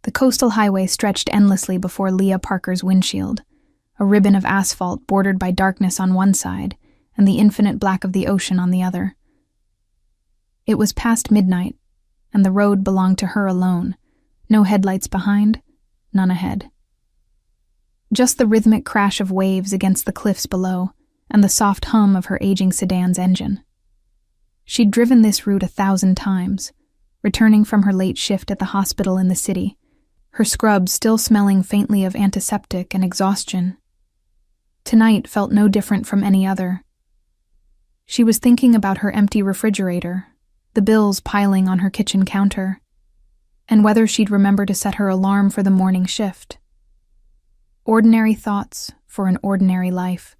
The coastal highway stretched endlessly before Leah Parker's windshield, a ribbon of asphalt bordered by darkness on one side and the infinite black of the ocean on the other. It was past midnight, and the road belonged to her alone. No headlights behind, none ahead. Just the rhythmic crash of waves against the cliffs below, and the soft hum of her aging sedan's engine. She'd driven this route 1,000 times, returning from her late shift at the hospital in the city, her scrubs still smelling faintly of antiseptic and exhaustion. Tonight felt no different from any other. She was thinking about her empty refrigerator, the bills piling on her kitchen counter, and whether she'd remember to set her alarm for the morning shift. Ordinary thoughts for an ordinary life.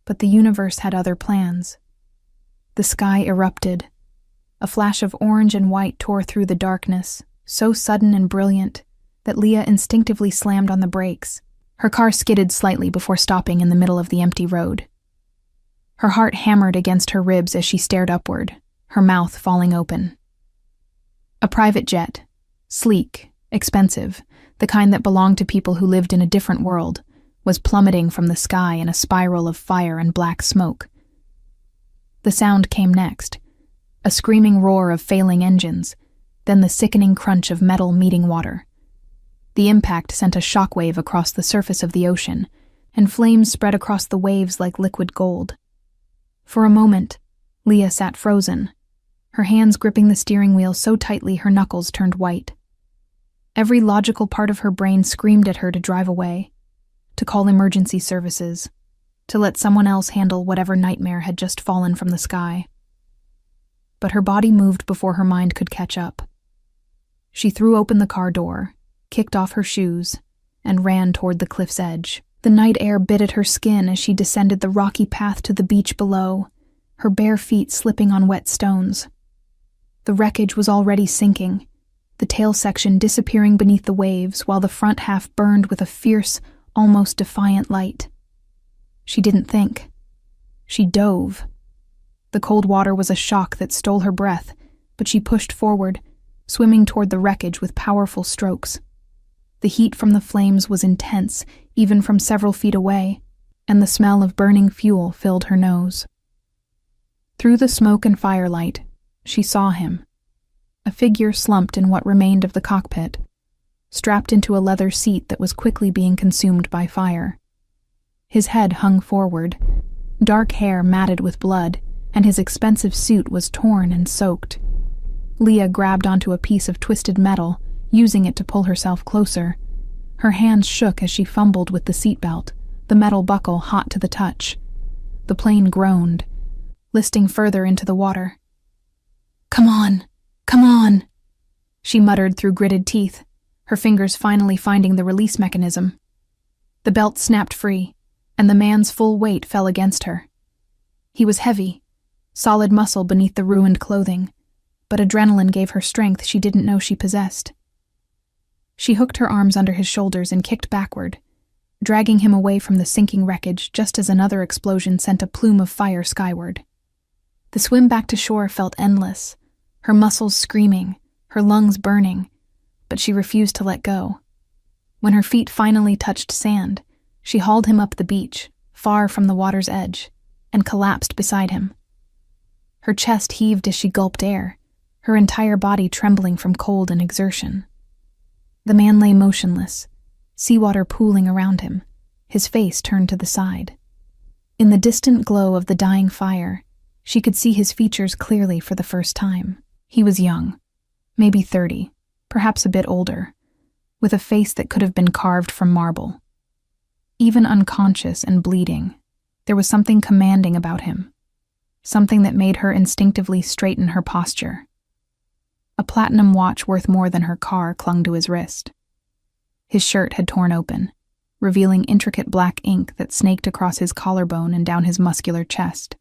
But the universe had other plans. The sky erupted. A flash of orange and white tore through the darkness, so sudden and brilliant that Leah instinctively slammed on the brakes. Her car skidded slightly before stopping in the middle of the empty road. Her heart hammered against her ribs as she stared upward, her mouth falling open. A private jet, sleek, expensive, the kind that belonged to people who lived in a different world, was plummeting from the sky in a spiral of fire and black smoke. The sound came next, a screaming roar of failing engines, then the sickening crunch of metal meeting water. The impact sent a shockwave across the surface of the ocean, and flames spread across the waves like liquid gold. For a moment, Leah sat frozen, her hands gripping the steering wheel so tightly her knuckles turned white. Every logical part of her brain screamed at her to drive away, to call emergency services, to let someone else handle whatever nightmare had just fallen from the sky. But her body moved before her mind could catch up. She threw open the car door, kicked off her shoes, and ran toward the cliff's edge. The night air bit at her skin as she descended the rocky path to the beach below, her bare feet slipping on wet stones. The wreckage was already sinking, the tail section disappearing beneath the waves while the front half burned with a fierce, almost defiant light. She didn't think. She dove. The cold water was a shock that stole her breath, but she pushed forward, swimming toward the wreckage with powerful strokes. The heat from the flames was intense, even from several feet away, and the smell of burning fuel filled her nose. Through the smoke and firelight, she saw him, a figure slumped in what remained of the cockpit, strapped into a leather seat that was quickly being consumed by fire. His head hung forward, dark hair matted with blood, and his expensive suit was torn and soaked. Leah grabbed onto a piece of twisted metal, using it to pull herself closer. Her hands shook as she fumbled with the seatbelt, the metal buckle hot to the touch. The plane groaned, listing further into the water. "Come on, come on," she muttered through gritted teeth, her fingers finally finding the release mechanism. The belt snapped free, and the man's full weight fell against her. He was heavy, solid muscle beneath the ruined clothing, but adrenaline gave her strength she didn't know she possessed. She hooked her arms under his shoulders and kicked backward, dragging him away from the sinking wreckage just as another explosion sent a plume of fire skyward. The swim back to shore felt endless, her muscles screaming, her lungs burning, but she refused to let go. When her feet finally touched sand, she hauled him up the beach, far from the water's edge, and collapsed beside him. Her chest heaved as she gulped air, her entire body trembling from cold and exertion. The man lay motionless, seawater pooling around him, his face turned to the side. In the distant glow of the dying fire, she could see his features clearly for the first time. He was young, maybe 30, perhaps a bit older, with a face that could have been carved from marble. Even unconscious and bleeding, there was something commanding about him, something that made her instinctively straighten her posture. A platinum watch worth more than her car clung to his wrist. His shirt had torn open, revealing intricate black ink that snaked across his collarbone and down his muscular chest.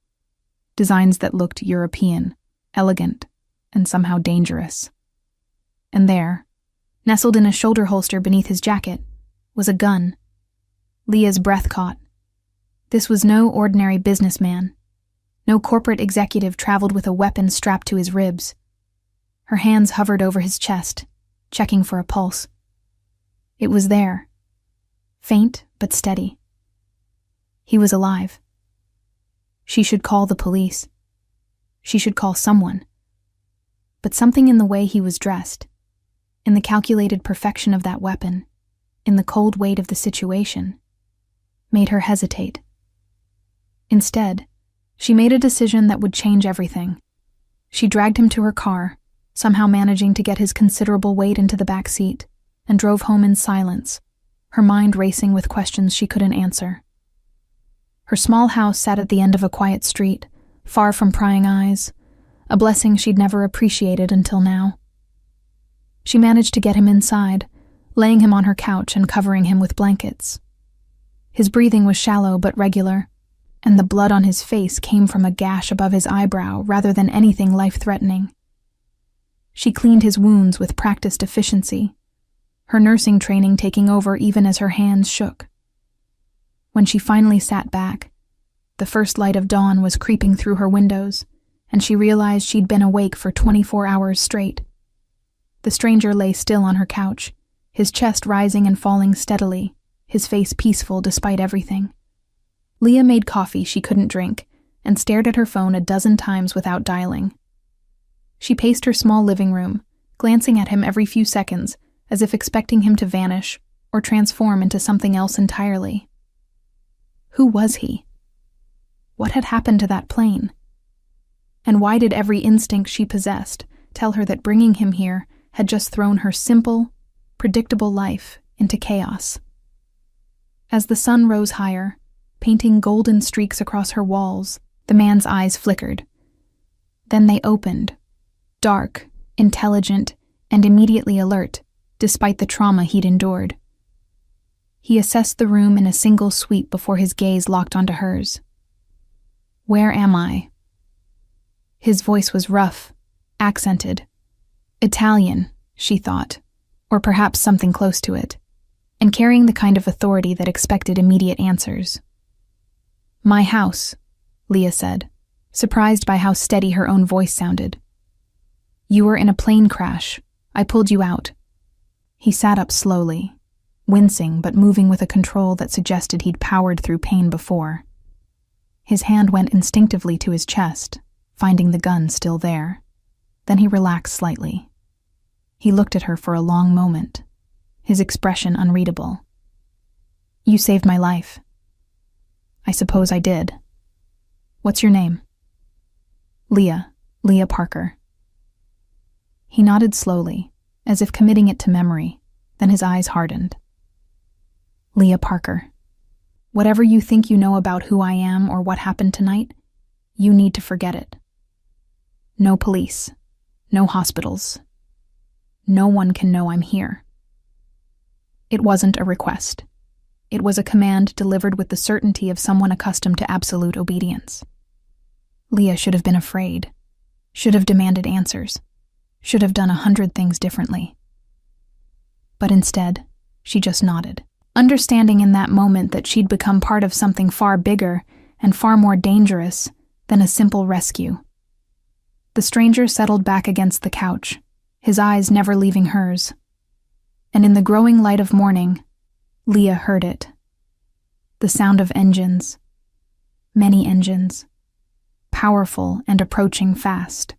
Designs that looked European, elegant, and somehow dangerous. And there, nestled in a shoulder holster beneath his jacket, was a gun. Leah's breath caught. This was no ordinary businessman. No corporate executive traveled with a weapon strapped to his ribs. Her hands hovered over his chest, checking for a pulse. It was there, faint but steady. He was alive. She should call the police. She should call someone. But something in the way he was dressed, in the calculated perfection of that weapon, in the cold weight of the situation, made her hesitate. Instead, she made a decision that would change everything. She dragged him to her car, somehow managing to get his considerable weight into the back seat, and drove home in silence, her mind racing with questions she couldn't answer. Her small house sat at the end of a quiet street, far from prying eyes, a blessing she'd never appreciated until now. She managed to get him inside, laying him on her couch and covering him with blankets. His breathing was shallow but regular, and the blood on his face came from a gash above his eyebrow rather than anything life-threatening. She cleaned his wounds with practiced efficiency, her nursing training taking over even as her hands shook. When she finally sat back, the first light of dawn was creeping through her windows, and she realized she'd been awake for 24 hours straight. The stranger lay still on her couch, his chest rising and falling steadily, his face peaceful despite everything. Leah made coffee she couldn't drink and stared at her phone a dozen times without dialing. She paced her small living room, glancing at him every few seconds as if expecting him to vanish or transform into something else entirely. Who was he? What had happened to that plane? And why did every instinct she possessed tell her that bringing him here had just thrown her simple, predictable life into chaos? As the sun rose higher, painting golden streaks across her walls, the man's eyes flickered. Then they opened, dark, intelligent, and immediately alert, despite the trauma he'd endured. He assessed the room in a single sweep before his gaze locked onto hers. "Where am I?" His voice was rough, accented. Italian, she thought, or perhaps something close to it, and carrying the kind of authority that expected immediate answers. "My house," Leah said, surprised by how steady her own voice sounded. "You were in a plane crash. I pulled you out." He sat up slowly, wincing but moving with a control that suggested he'd powered through pain before. His hand went instinctively to his chest, finding the gun still there. Then he relaxed slightly. He looked at her for a long moment, his expression unreadable. "You saved my life." "I suppose I did. What's your name?" "Leah Parker." He nodded slowly, as if committing it to memory, then his eyes hardened. "Leah Parker. Whatever you think you know about who I am or what happened tonight, you need to forget it. No police, no hospitals. No one can know I'm here." It wasn't a request. It was a command delivered with the certainty of someone accustomed to absolute obedience. Leah should have been afraid, should have demanded answers, should have done 100 things differently. But instead, she just nodded, understanding in that moment that she'd become part of something far bigger and far more dangerous than a simple rescue. The stranger settled back against the couch, his eyes never leaving hers. And in the growing light of morning, Leah heard it. The sound of engines. Many engines. Powerful and approaching fast.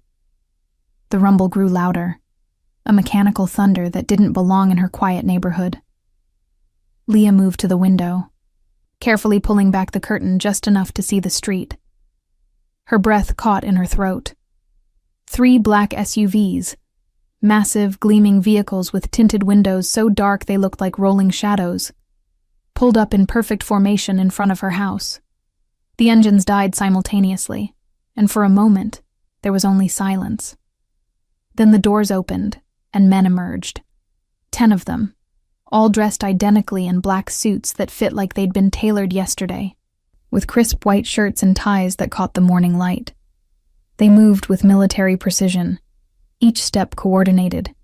The rumble grew louder, a mechanical thunder that didn't belong in her quiet neighborhood. Leah moved to the window, carefully pulling back the curtain just enough to see the street. Her breath caught in her throat. 3 black SUVs, massive, gleaming vehicles with tinted windows so dark they looked like rolling shadows, pulled up in perfect formation in front of her house. The engines died simultaneously, and for a moment, there was only silence. Then the doors opened, and men emerged. 10 of them, all dressed identically in black suits that fit like they'd been tailored yesterday, with crisp white shirts and ties that caught the morning light. They moved with military precision, each step coordinated,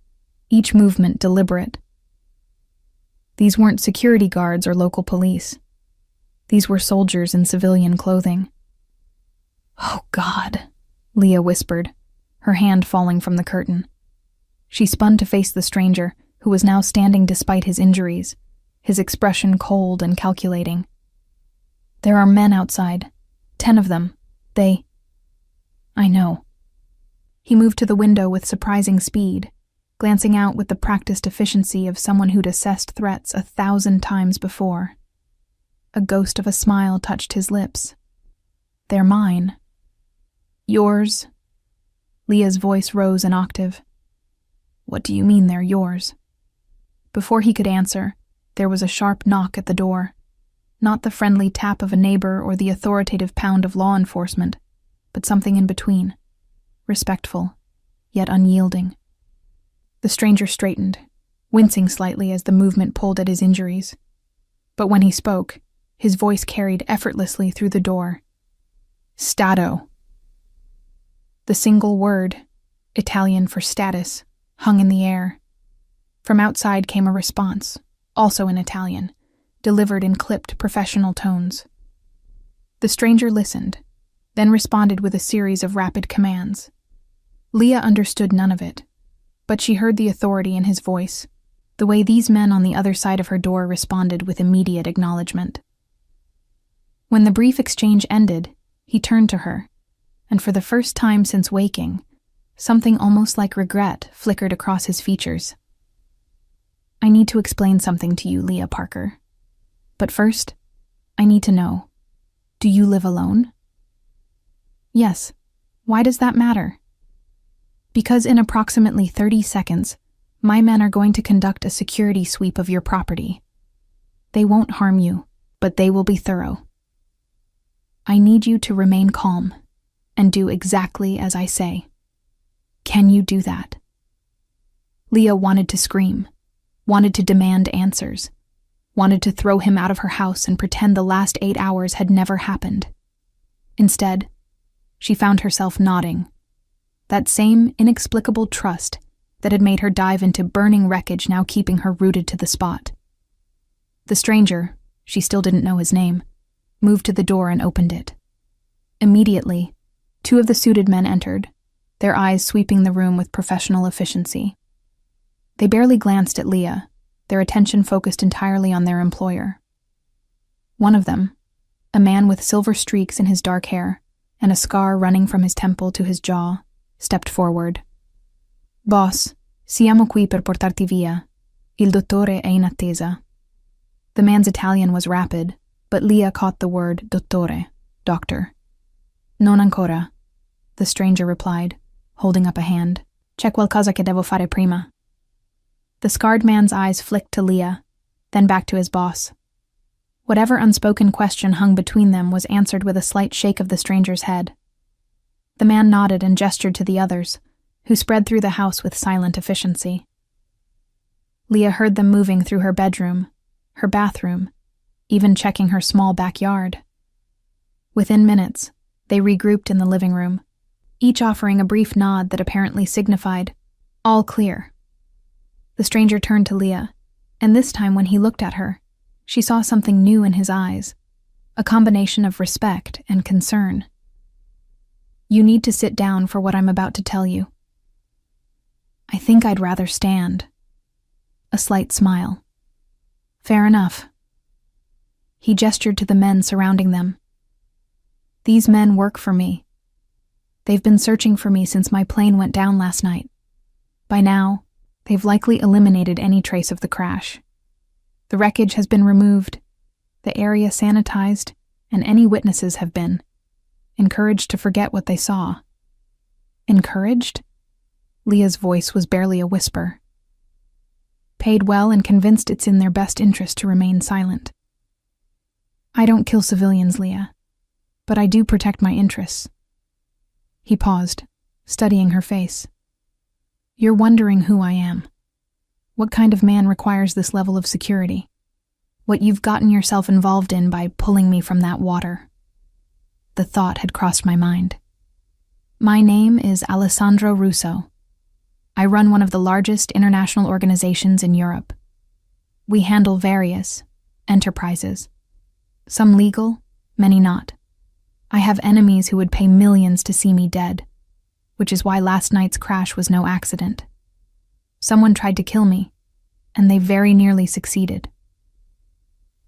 each movement deliberate. These weren't security guards or local police. These were soldiers in civilian clothing. "Oh, God," Leah whispered, her hand falling from the curtain. She spun to face the stranger, who was now standing despite his injuries, his expression cold and calculating. "There are men outside. 10 of them. I know." He moved to the window with surprising speed, glancing out with the practiced efficiency of someone who'd assessed threats 1,000 times before. A ghost of a smile touched his lips. "They're mine." "Yours?" Leah's voice rose an octave. "What do you mean they're yours?" Before he could answer, there was a sharp knock at the door. Not the friendly tap of a neighbor or the authoritative pound of law enforcement, but something in between, respectful, yet unyielding. The stranger straightened, wincing slightly as the movement pulled at his injuries. But when he spoke, his voice carried effortlessly through the door. "Stato." The single word, Italian for status, hung in the air. From outside came a response, also in Italian, delivered in clipped professional tones. The stranger listened, then responded with a series of rapid commands. Leah understood none of it, but she heard the authority in his voice, the way these men on the other side of her door responded with immediate acknowledgement. When the brief exchange ended, he turned to her, and for the first time since waking, something almost like regret flickered across his features. "I need to explain something to you, Leah Parker. But first, I need to know, do you live alone?" "Yes. Why does that matter?" "Because in approximately 30 seconds, my men are going to conduct a security sweep of your property. They won't harm you, but they will be thorough. I need you to remain calm and do exactly as I say. Can you do that?" Leah wanted to scream, wanted to demand answers, wanted to throw him out of her house and pretend the last 8 hours had never happened. Instead, she found herself nodding, that same inexplicable trust that had made her dive into burning wreckage now keeping her rooted to the spot. The stranger, she still didn't know his name, moved to the door and opened it. Immediately, 2 of the suited men entered, their eyes sweeping the room with professional efficiency. They barely glanced at Leah, their attention focused entirely on their employer. One of them, a man with silver streaks in his dark hair and a scar running from his temple to his jaw, stepped forward. "Boss, siamo qui per portarti via. Il dottore è in attesa." The man's Italian was rapid, but Leah caught the word dottore, doctor. "Non ancora," the stranger replied, holding up a hand. "C'è qualcosa che devo fare prima." The scarred man's eyes flicked to Leah, then back to his boss. Whatever unspoken question hung between them was answered with a slight shake of the stranger's head. The man nodded and gestured to the others, who spread through the house with silent efficiency. Leah heard them moving through her bedroom, her bathroom, even checking her small backyard. Within minutes, they regrouped in the living room, each offering a brief nod that apparently signified, "All clear." The stranger turned to Leah, and this time when he looked at her, she saw something new in his eyes, a combination of respect and concern. "You need to sit down for what I'm about to tell you." "I think I'd rather stand." A slight smile. "Fair enough." He gestured to the men surrounding them. "These men work for me. They've been searching for me since my plane went down last night. By now, they've likely eliminated any trace of the crash. The wreckage has been removed, the area sanitized, and any witnesses have been encouraged to forget what they saw." "Encouraged?" Leah's voice was barely a whisper. "Paid well and convinced it's in their best interest to remain silent." "I don't kill civilians, Leah, but I do protect my interests." He paused, studying her face. "You're wondering who I am. What kind of man requires this level of security? What you've gotten yourself involved in by pulling me from that water?" The thought had crossed my mind. "My name is Alessandro Russo. I run one of the largest international organizations in Europe. We handle various enterprises, some legal, many not. I have enemies who would pay millions to see me dead, which is why last night's crash was no accident. Someone tried to kill me, and they very nearly succeeded."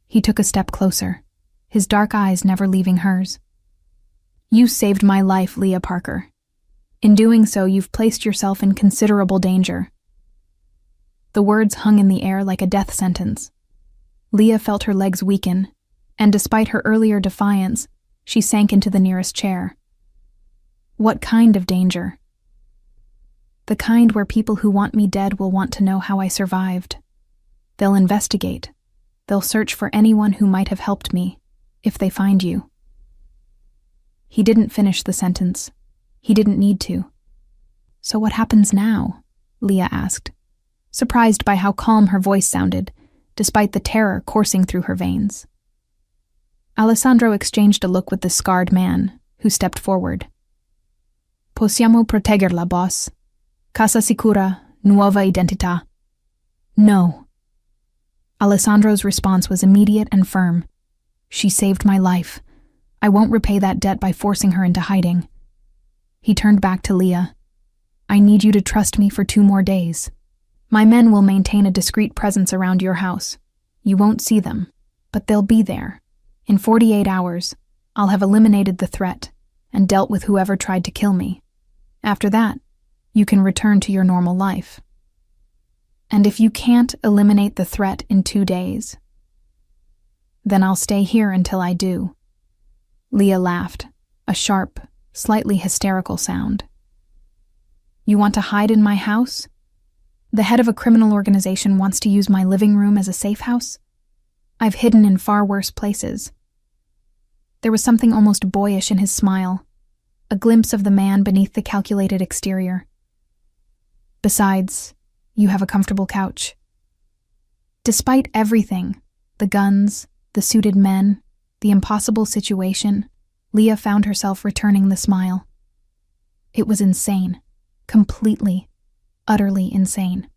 He took a step closer, his dark eyes never leaving hers. "You saved my life, Leah Parker. In doing so, you've placed yourself in considerable danger." The words hung in the air like a death sentence. Leah felt her legs weaken, and despite her earlier defiance, she sank into the nearest chair. "What kind of danger?" "The kind where people who want me dead will want to know how I survived. They'll investigate. They'll search for anyone who might have helped me, if they find you." He didn't finish the sentence. He didn't need to. "So what happens now?" Leah asked, surprised by how calm her voice sounded, despite the terror coursing through her veins. Alessandro exchanged a look with the scarred man, who stepped forward. "Possiamo proteggerla, boss. Casa sicura, nuova identità." "No." Alessandro's response was immediate and firm. "She saved my life. I won't repay that debt by forcing her into hiding." He turned back to Leah. "I need you to trust me for 2 more days. My men will maintain a discreet presence around your house. You won't see them, but they'll be there. In 48 hours, I'll have eliminated the threat and dealt with whoever tried to kill me. After that, you can return to your normal life. And if you can't eliminate the threat in 2 days, then I'll stay here until I do." Leah laughed, a sharp, slightly hysterical sound. "You want to hide in my house? The head of a criminal organization wants to use my living room as a safe house? I've hidden in far worse places." There was something almost boyish in his smile, a glimpse of the man beneath the calculated exterior. "Besides, you have a comfortable couch." Despite everything, the guns, the suited men, the impossible situation, Leah found herself returning the smile. It was insane. Completely, utterly insane.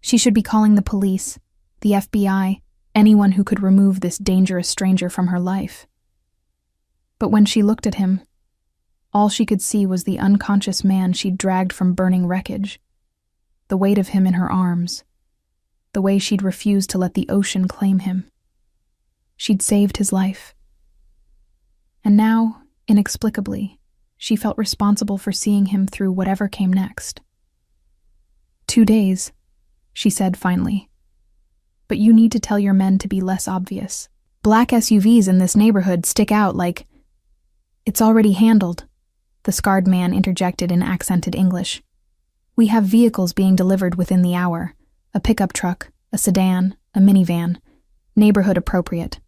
She should be calling the police, the FBI, anyone who could remove this dangerous stranger from her life. But when she looked at him, all she could see was the unconscious man she'd dragged from burning wreckage, the weight of him in her arms, the way she'd refused to let the ocean claim him. She'd saved his life. And now, inexplicably, she felt responsible for seeing him through whatever came next. 2 days, she said finally. "But you need to tell your men to be less obvious. Black SUVs in this neighborhood stick out like—" "It's already handled," the scarred man interjected in accented English. "We have vehicles being delivered within the hour. A pickup truck, a sedan, a minivan. Neighborhood appropriate."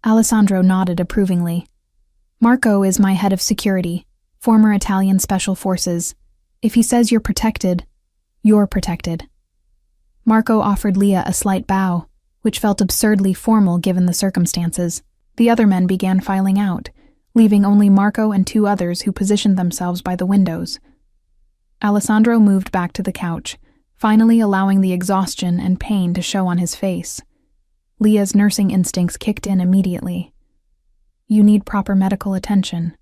Alessandro nodded approvingly. "Marco is my head of security, former Italian special forces. If he says you're protected, you're protected." Marco offered Leah a slight bow, which felt absurdly formal given the circumstances. The other men began filing out, leaving only Marco and 2 others who positioned themselves by the windows. Alessandro moved back to the couch, finally allowing the exhaustion and pain to show on his face. Leah's nursing instincts kicked in immediately. "You need proper medical attention.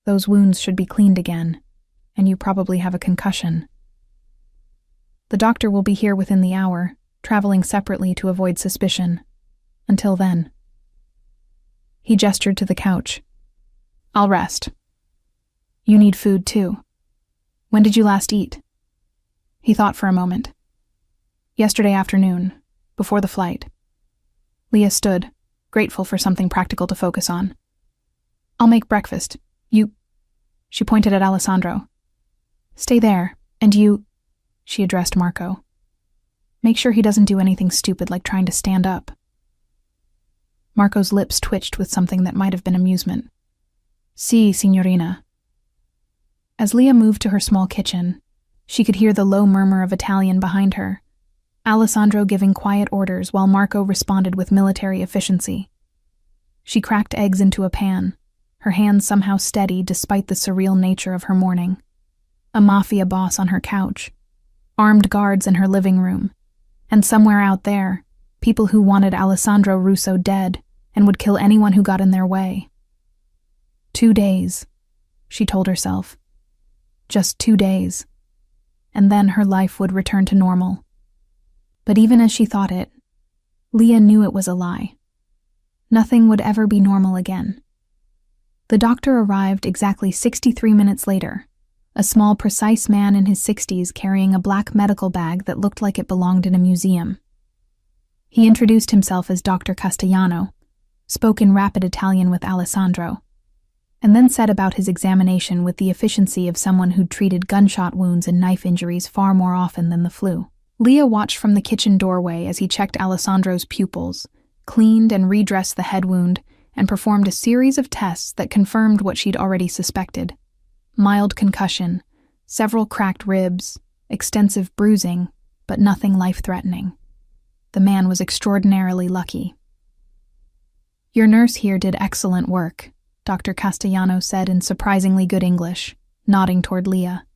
Those wounds should be cleaned again, and you probably have a concussion. The doctor will be here within the hour, traveling separately to avoid suspicion. Until then." He gestured to the couch. "I'll rest. You need food, too. When did you last eat?" He thought for a moment. "Yesterday afternoon, before the flight." Leah stood, grateful for something practical to focus on. "I'll make breakfast. You—" She pointed at Alessandro. "Stay there, and you—" She addressed Marco. "Make sure he doesn't do anything stupid like trying to stand up." Marco's lips twitched with something that might have been amusement. "Si, signorina." As Leah moved to her small kitchen, she could hear the low murmur of Italian behind her, Alessandro giving quiet orders while Marco responded with military efficiency. She cracked eggs into a pan, her hands somehow steady despite the surreal nature of her morning. A mafia boss on her couch, armed guards in her living room, and somewhere out there, people who wanted Alessandro Russo dead and would kill anyone who got in their way. 2 days, she told herself. Just 2 days. and then her life would return to normal. But even as she thought it, Leah knew it was a lie. Nothing would ever be normal again. The doctor arrived exactly 63 minutes later, a small, precise man in his 60s carrying a black medical bag that looked like it belonged in a museum. He introduced himself as Dr. Castellano, spoke in rapid Italian with Alessandro, and then said about his examination with the efficiency of someone who'd treated gunshot wounds and knife injuries far more often than the flu. Leah watched from the kitchen doorway as he checked Alessandro's pupils, cleaned and redressed the head wound, and performed a series of tests that confirmed what she'd already suspected. Mild concussion, several cracked ribs, extensive bruising, but nothing life-threatening. The man was extraordinarily lucky. "Your nurse here did excellent work," Dr. Castellano said in surprisingly good English, nodding toward Leah.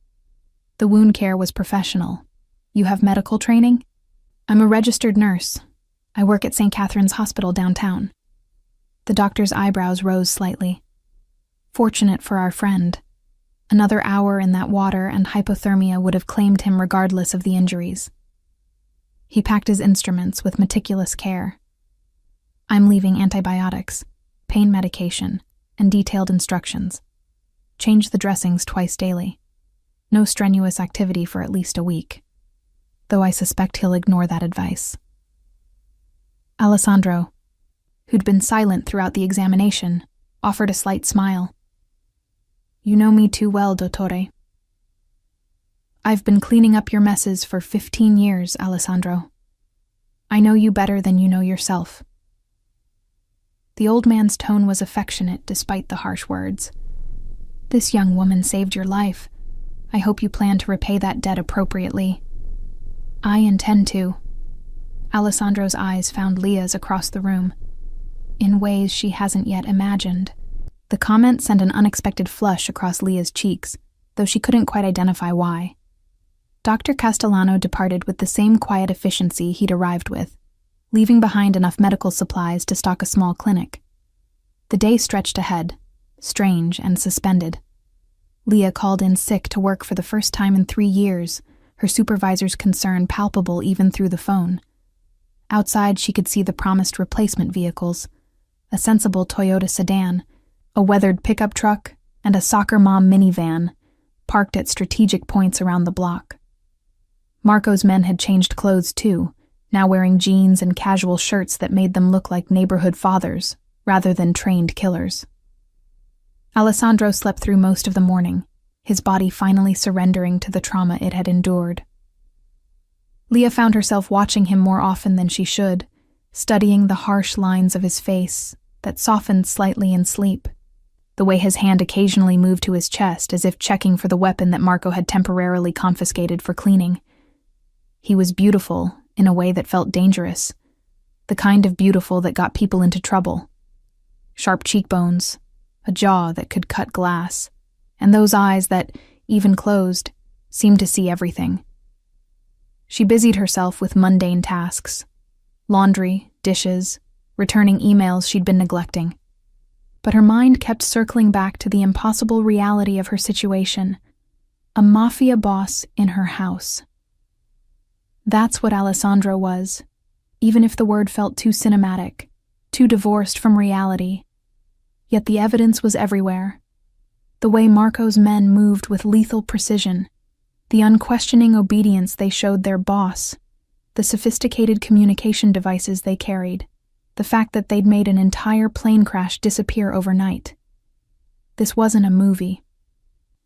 "The wound care was professional. You have medical training?" "I'm a registered nurse. I work at St. Catherine's Hospital downtown." The doctor's eyebrows rose slightly. "Fortunate for our friend. Another hour in that water and hypothermia would have claimed him regardless of the injuries." He packed his instruments with meticulous care. "I'm leaving antibiotics, pain medication, and detailed instructions. Change the dressings twice daily. No strenuous activity for at least a week. Though I suspect he'll ignore that advice." Alessandro, who'd been silent throughout the examination, offered a slight smile. "You know me too well, dottore. I've been cleaning up your messes for 15 years, Alessandro. I know you better than you know yourself." The old man's tone was affectionate despite the harsh words. "This young woman saved your life. I hope you plan to repay that debt appropriately." "I intend to." Alessandro's eyes found Leah's across the room, in ways she hasn't yet imagined. The comment sent an unexpected flush across Leah's cheeks, though she couldn't quite identify why. Dr. Castellano departed with the same quiet efficiency he'd arrived with, leaving behind enough medical supplies to stock a small clinic. The day stretched ahead, strange and suspended. Leah called in sick to work for the first time in 3 years, her supervisor's concern palpable even through the phone. Outside, she could see the promised replacement vehicles, a sensible Toyota sedan, a weathered pickup truck, and a soccer mom minivan, parked at strategic points around the block. Marco's men had changed clothes too, now wearing jeans and casual shirts that made them look like neighborhood fathers, rather than trained killers. Alessandro slept through most of the morning, his body finally surrendering to the trauma it had endured. Leah found herself watching him more often than she should, studying the harsh lines of his face that softened slightly in sleep, the way his hand occasionally moved to his chest as if checking for the weapon that Marco had temporarily confiscated for cleaning. He was beautiful in a way that felt dangerous, the kind of beautiful that got people into trouble. Sharp cheekbones, a jaw that could cut glass, and those eyes that, even closed, seemed to see everything. She busied herself with mundane tasks: laundry, dishes, returning emails she'd been neglecting. But her mind kept circling back to the impossible reality of her situation: a mafia boss in her house. That's what Alessandro was, even if the word felt too cinematic, too divorced from reality. Yet the evidence was everywhere. The way Marco's men moved with lethal precision, the unquestioning obedience they showed their boss, the sophisticated communication devices they carried, the fact that they'd made an entire plane crash disappear overnight. This wasn't a movie.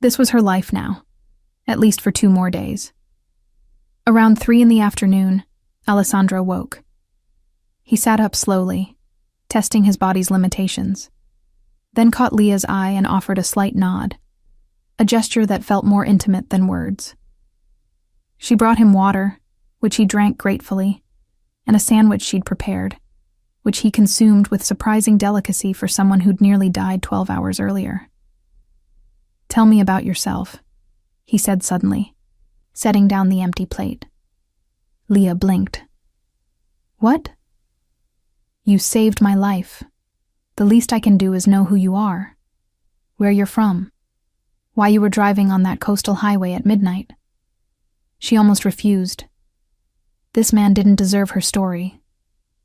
This was her life now, at least for 2 more days. Around 3 in the afternoon, Alessandro woke. He sat up slowly, testing his body's limitations, then caught Leah's eye and offered a slight nod, a gesture that felt more intimate than words. She brought him water, which he drank gratefully, and a sandwich she'd prepared, which he consumed with surprising delicacy for someone who'd nearly died 12 hours earlier. "Tell me about yourself," he said suddenly, setting down the empty plate. Leah blinked. "What?" "You saved my life. The least I can do is know who you are, where you're from, why you were driving on that coastal highway at midnight." She almost refused. This man didn't deserve her story,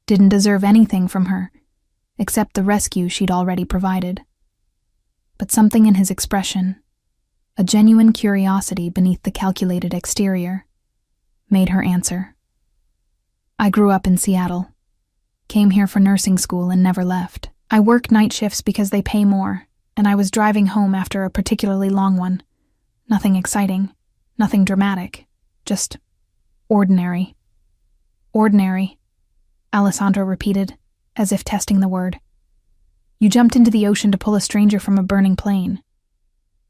didn't deserve anything from her, except the rescue she'd already provided. But something in his expression, a genuine curiosity beneath the calculated exterior, made her answer. I grew up in Seattle, came here for nursing school and never left. I work night shifts because they pay more, and I was driving home after a particularly long one. Nothing exciting, nothing dramatic, just ordinary. Ordinary, Alessandro repeated, as if testing the word. You jumped into the ocean to pull a stranger from a burning plane.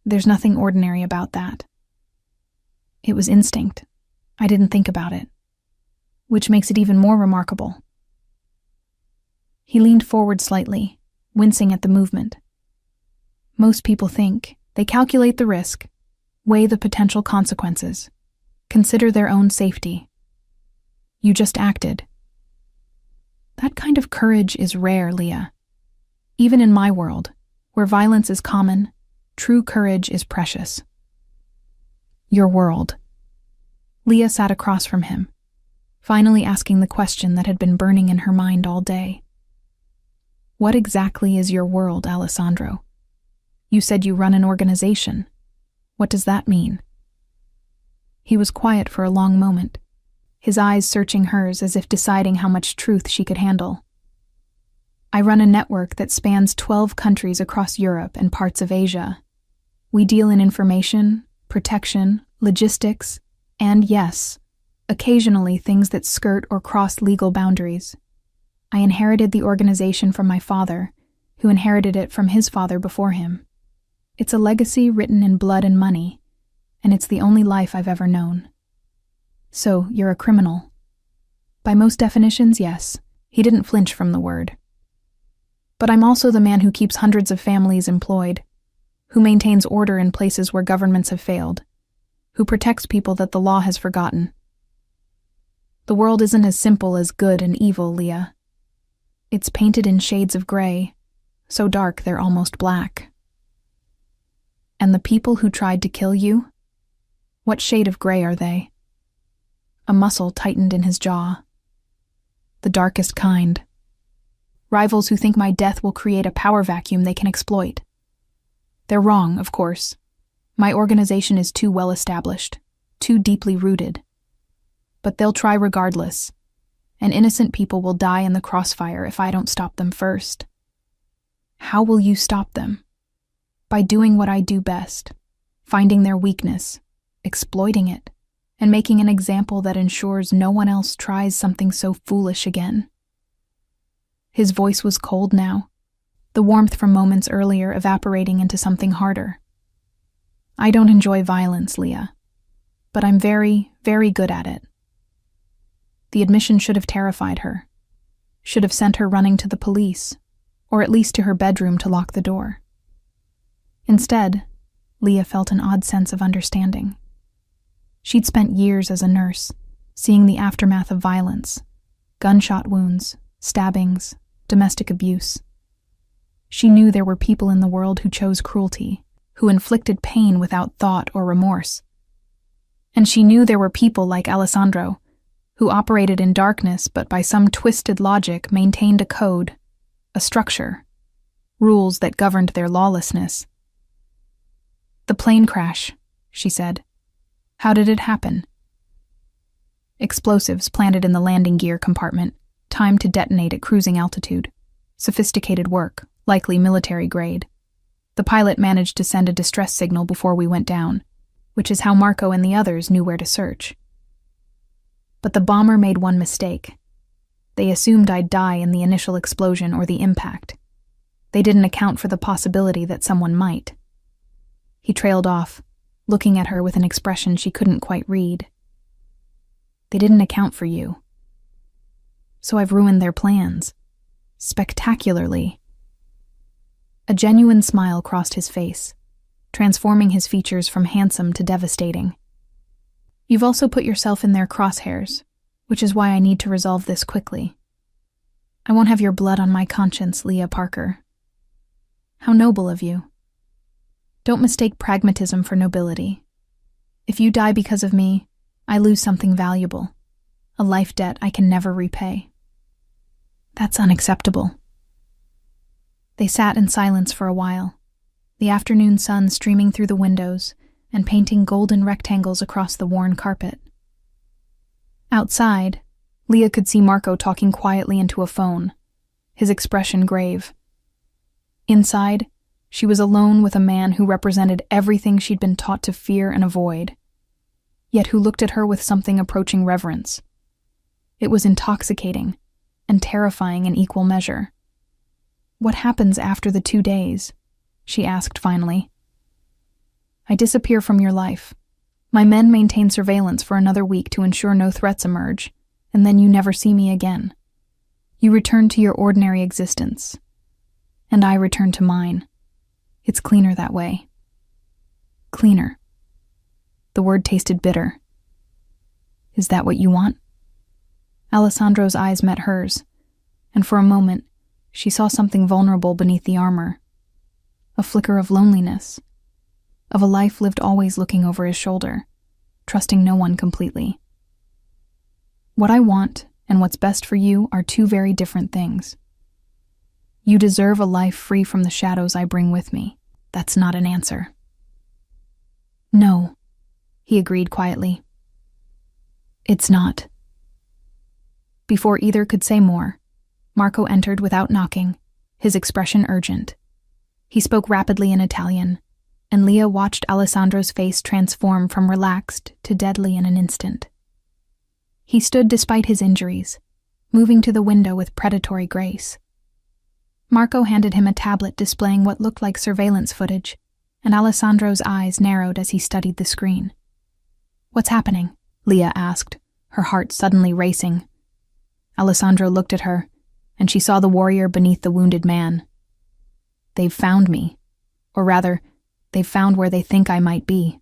There's nothing ordinary about that. It was instinct. I didn't think about it, which makes it even more remarkable. He leaned forward slightly, wincing at the movement. Most people think, they calculate the risk, weigh the potential consequences, consider their own safety. You just acted. That kind of courage is rare, Leah. Even in my world, where violence is common, true courage is precious. Your world. Leah sat across from him, finally asking the question that had been burning in her mind all day. What exactly is your world, Alessandro? You said you run an organization. What does that mean? He was quiet for a long moment, his eyes searching hers as if deciding how much truth she could handle. I run a network that spans 12 countries across Europe and parts of Asia. We deal in information, protection, logistics, and yes, occasionally things that skirt or cross legal boundaries. I inherited the organization from my father, who inherited it from his father before him. It's a legacy written in blood and money, and it's the only life I've ever known. So, you're a criminal. By most definitions, yes. He didn't flinch from the word. But I'm also the man who keeps hundreds of families employed, who maintains order in places where governments have failed, who protects people that the law has forgotten. The world isn't as simple as good and evil, Leah. It's painted in shades of gray, so dark they're almost black. And the people who tried to kill you? What shade of gray are they? A muscle tightened in his jaw. The darkest kind. Rivals who think my death will create a power vacuum they can exploit. They're wrong, of course. My organization is too well established, too deeply rooted. But they'll try regardless, and innocent people will die in the crossfire if I don't stop them first. How will you stop them? By doing what I do best, finding their weakness, exploiting it, and making an example that ensures no one else tries something so foolish again. His voice was cold now, the warmth from moments earlier evaporating into something harder. I don't enjoy violence, Leah, but I'm very, very good at it. The admission should have terrified her, should have sent her running to the police, or at least to her bedroom to lock the door. Instead, Leah felt an odd sense of understanding. She'd spent years as a nurse, seeing the aftermath of violence, gunshot wounds, stabbings, domestic abuse. She knew there were people in the world who chose cruelty, who inflicted pain without thought or remorse. And she knew there were people like Alessandro, who operated in darkness but by some twisted logic maintained a code, a structure, rules that governed their lawlessness. The plane crash, she said. How did it happen? Explosives planted in the landing gear compartment, timed to detonate at cruising altitude. Sophisticated work, likely military grade. The pilot managed to send a distress signal before we went down, which is how Marco and the others knew where to search. But the bomber made one mistake. They assumed I'd die in the initial explosion or the impact. They didn't account for the possibility that someone might. He trailed off, looking at her with an expression she couldn't quite read. They didn't account for you. So I've ruined their plans. Spectacularly. A genuine smile crossed his face, transforming his features from handsome to devastating. You've also put yourself in their crosshairs, which is why I need to resolve this quickly. I won't have your blood on my conscience, Leah Parker. How noble of you. Don't mistake pragmatism for nobility. If you die because of me, I lose something valuable, a life debt I can never repay. That's unacceptable. They sat in silence for a while, the afternoon sun streaming through the windows and painting golden rectangles across the worn carpet. Outside, Leah could see Marco talking quietly into a phone, his expression grave. Inside, she was alone with a man who represented everything she'd been taught to fear and avoid, yet who looked at her with something approaching reverence. It was intoxicating and terrifying in equal measure. "What happens after the 2 days?" she asked finally. "I disappear from your life. My men maintain surveillance for another week to ensure no threats emerge, and then you never see me again. You return to your ordinary existence, and I return to mine. It's cleaner that way." Cleaner. The word tasted bitter. "Is that what you want?" Alessandro's eyes met hers, and for a moment, she saw something vulnerable beneath the armor. A flicker of loneliness, of a life lived always looking over his shoulder, trusting no one completely. "What I want and what's best for you are two very different things. You deserve a life free from the shadows I bring with me." That's not an answer. "No," he agreed quietly. "It's not." Before either could say more, Marco entered without knocking, his expression urgent. He spoke rapidly in Italian, and Leah watched Alessandro's face transform from relaxed to deadly in an instant. He stood despite his injuries, moving to the window with predatory grace. Marco handed him a tablet displaying what looked like surveillance footage, and Alessandro's eyes narrowed as he studied the screen. "What's happening?" Leah asked, her heart suddenly racing. Alessandro looked at her, and she saw the warrior beneath the wounded man. "They've found me. Or rather, they've found where they think I might be.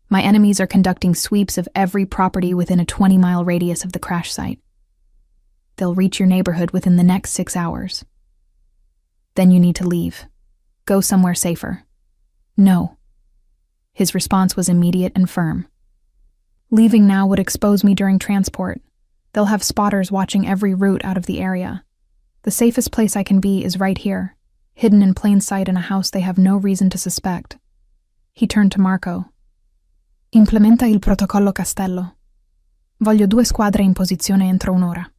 My enemies are conducting sweeps of every property within a 20-mile radius of the crash site. They'll reach your neighborhood within the next 6 hours. Then you need to leave. Go somewhere safer." "No." His response was immediate and firm. "Leaving now would expose me during transport. They'll have spotters watching every route out of the area. The safest place I can be is right here, hidden in plain sight in a house they have no reason to suspect." He turned to Marco. "Implementa il protocollo Castello. Voglio 2 squadre in posizione entro un'ora."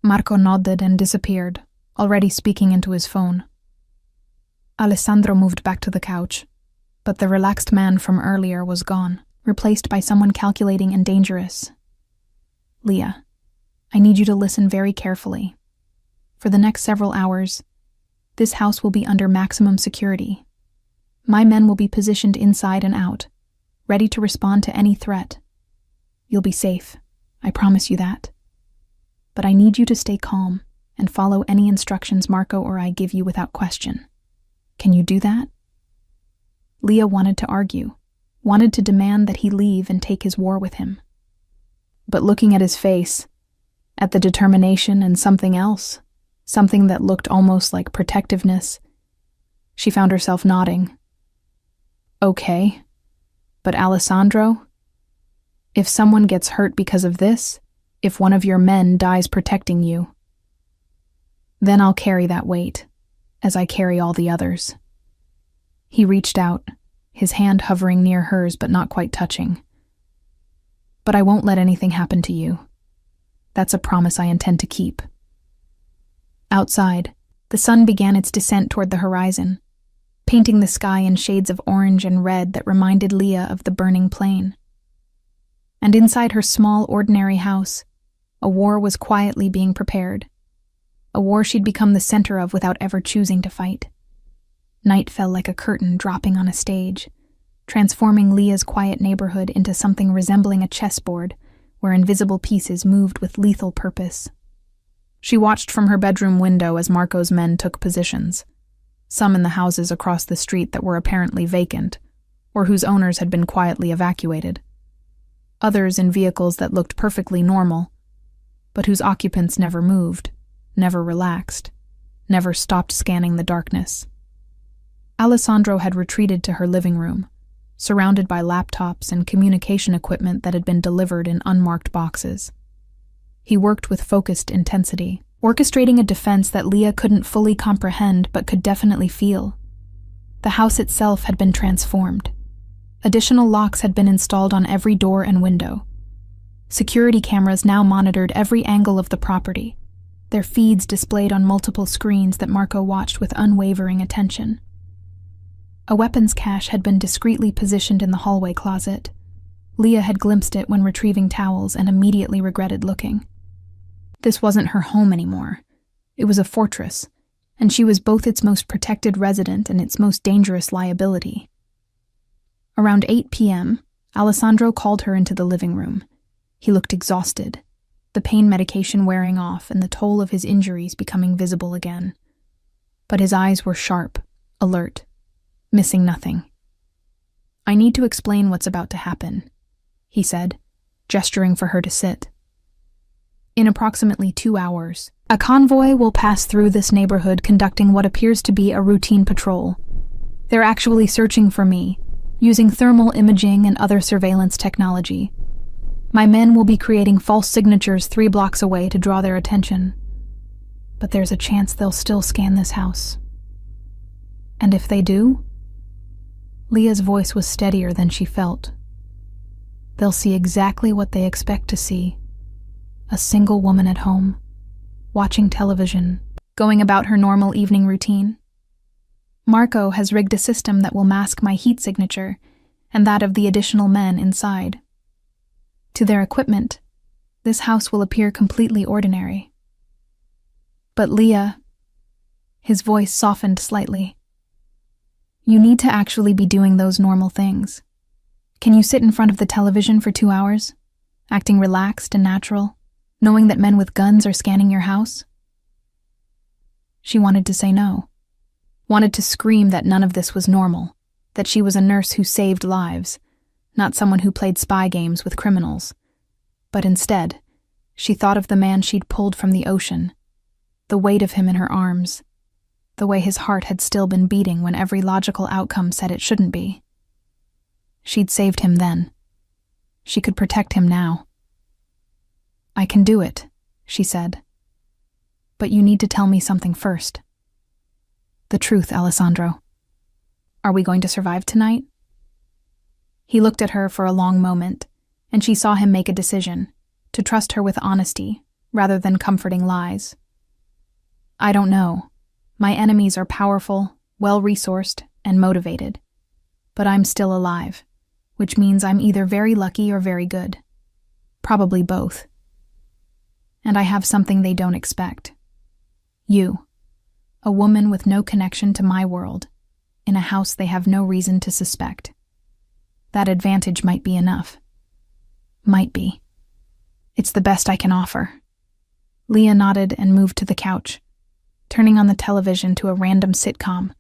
Marco nodded and disappeared, already speaking into his phone. Alessandro moved back to the couch, but the relaxed man from earlier was gone, replaced by someone calculating and dangerous. "Leah, I need you to listen very carefully. For the next several hours, this house will be under maximum security. My men will be positioned inside and out, ready to respond to any threat. You'll be safe, I promise you that. But I need you to stay calm and follow any instructions Marco or I give you without question. Can you do that?" Leah wanted to argue, wanted to demand that he leave and take his war with him. But looking at his face, at the determination and something else, something that looked almost like protectiveness, she found herself nodding. "Okay, but Alessandro, if someone gets hurt because of this, if one of your men dies protecting you, then I'll carry that weight, as I carry all the others." He reached out, his hand hovering near hers but not quite touching. "But I won't let anything happen to you. That's a promise I intend to keep." Outside, the sun began its descent toward the horizon, painting the sky in shades of orange and red that reminded Leah of the burning plain. And inside her small, ordinary house, a war was quietly being prepared, a war she'd become the center of without ever choosing to fight. Night fell like a curtain dropping on a stage, transforming Leah's quiet neighborhood into something resembling a chessboard where invisible pieces moved with lethal purpose. She watched from her bedroom window as Marco's men took positions, some in the houses across the street that were apparently vacant, or whose owners had been quietly evacuated. Others in vehicles that looked perfectly normal, but whose occupants never moved, never relaxed, never stopped scanning the darkness. Alessandro had retreated to her living room, surrounded by laptops and communication equipment that had been delivered in unmarked boxes. He worked with focused intensity, orchestrating a defense that Leah couldn't fully comprehend but could definitely feel. The house itself had been transformed. Additional locks had been installed on every door and window. Security cameras now monitored every angle of the property, their feeds displayed on multiple screens that Marco watched with unwavering attention. A weapons cache had been discreetly positioned in the hallway closet. Leah had glimpsed it when retrieving towels and immediately regretted looking. This wasn't her home anymore. It was a fortress, and she was both its most protected resident and its most dangerous liability. Around 8 p.m., Alessandro called her into the living room. He looked exhausted, the pain medication wearing off and the toll of his injuries becoming visible again. But his eyes were sharp, alert, missing nothing. "I need to explain what's about to happen," he said, gesturing for her to sit. "In approximately 2 hours, a convoy will pass through this neighborhood conducting what appears to be a routine patrol. They're actually searching for me, using thermal imaging and other surveillance technology. My men will be creating false signatures 3 blocks away to draw their attention. But there's a chance they'll still scan this house. And if they do?" Leah's voice was steadier than she felt. "They'll see exactly what they expect to see. A single woman at home, watching television, going about her normal evening routine. Marco has rigged a system that will mask my heat signature and that of the additional men inside. To their equipment, this house will appear completely ordinary. But Leah," his voice softened slightly, "you need to actually be doing those normal things. Can you sit in front of the television for 2 hours, acting relaxed and natural, knowing that men with guns are scanning your house?" She wanted to say no, wanted to scream that none of this was normal, that she was a nurse who saved lives, not someone who played spy games with criminals. But instead, she thought of the man she'd pulled from the ocean, the weight of him in her arms, the way his heart had still been beating when every logical outcome said it shouldn't be. She'd saved him then. She could protect him now. "I can do it," she said. "But you need to tell me something first. The truth, Alessandro. Are we going to survive tonight?" He looked at her for a long moment, and she saw him make a decision, to trust her with honesty, rather than comforting lies. "I don't know. My enemies are powerful, well-resourced, and motivated. But I'm still alive, which means I'm either very lucky or very good. Probably both. And I have something they don't expect. You, a woman with no connection to my world, in a house they have no reason to suspect. That advantage might be enough. Might be. It's the best I can offer." Leah nodded and moved to the couch, turning on the television to a random sitcom,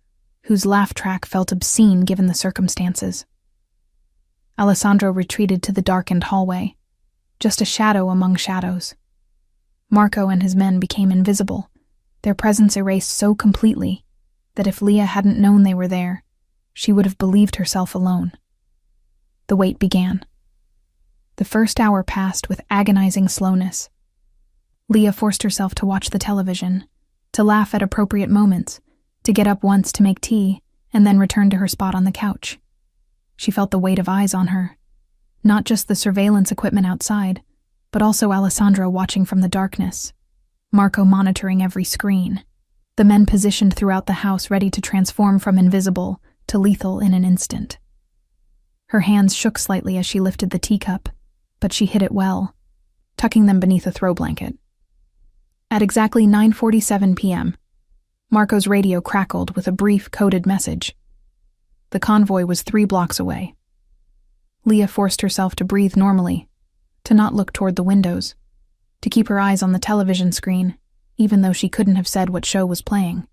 whose laugh track felt obscene given the circumstances. Alessandro retreated to the darkened hallway, just a shadow among shadows. Marco and his men became invisible, their presence erased so completely that if Leah hadn't known they were there, she would have believed herself alone. The wait began. The first hour passed with agonizing slowness. Leah forced herself to watch the television, to laugh at appropriate moments, to get up once to make tea, and then return to her spot on the couch. She felt the weight of eyes on her, not just the surveillance equipment outside, but also Alessandro watching from the darkness, Marco monitoring every screen, the men positioned throughout the house ready to transform from invisible to lethal in an instant. Her hands shook slightly as she lifted the teacup, but she hid it well, tucking them beneath a throw blanket. At exactly 9:47 p.m., Marco's radio crackled with a brief, coded message. The convoy was 3 blocks away. Leah forced herself to breathe normally, to not look toward the windows, to keep her eyes on the television screen, even though she couldn't have said what show was playing.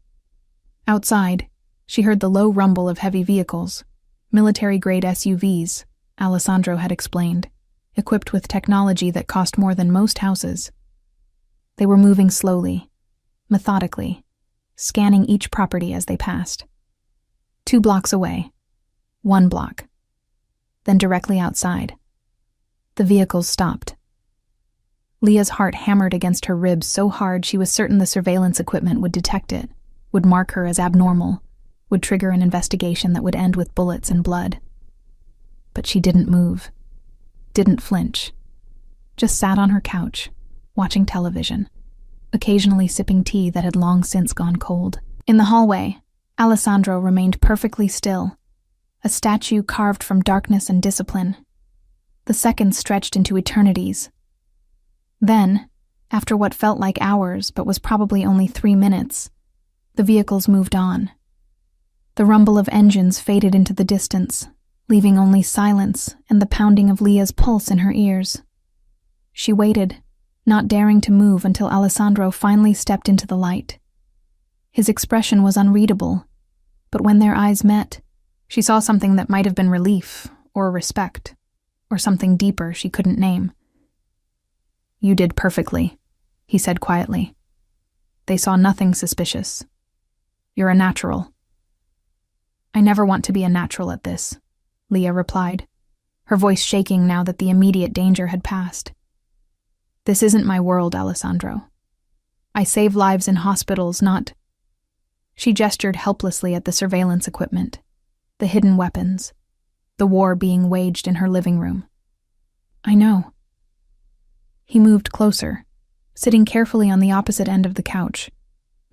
Outside, she heard the low rumble of heavy vehicles, military-grade SUVs, Alessandro had explained, equipped with technology that cost more than most houses. They were moving slowly, methodically, scanning each property as they passed. 2 blocks away, 1 block, then directly outside. The vehicles stopped. Leah's heart hammered against her ribs so hard she was certain the surveillance equipment would detect it, would mark her as abnormal, would trigger an investigation that would end with bullets and blood. But she didn't move, didn't flinch, just sat on her couch, watching television, occasionally sipping tea that had long since gone cold. In the hallway, Alessandro remained perfectly still, a statue carved from darkness and discipline. The seconds stretched into eternities. Then, after what felt like hours but was probably only 3 minutes, the vehicles moved on. The rumble of engines faded into the distance, leaving only silence and the pounding of Leah's pulse in her ears. She waited, not daring to move until Alessandro finally stepped into the light. His expression was unreadable, but when their eyes met, she saw something that might have been relief or respect, or something deeper she couldn't name. "You did perfectly," he said quietly. "They saw nothing suspicious. You're a natural." "I never want to be a natural at this," Leah replied, her voice shaking now that the immediate danger had passed. "This isn't my world, Alessandro. I save lives in hospitals, not—" She gestured helplessly at the surveillance equipment, the hidden weapons, the war being waged in her living room. "I know." He moved closer, sitting carefully on the opposite end of the couch,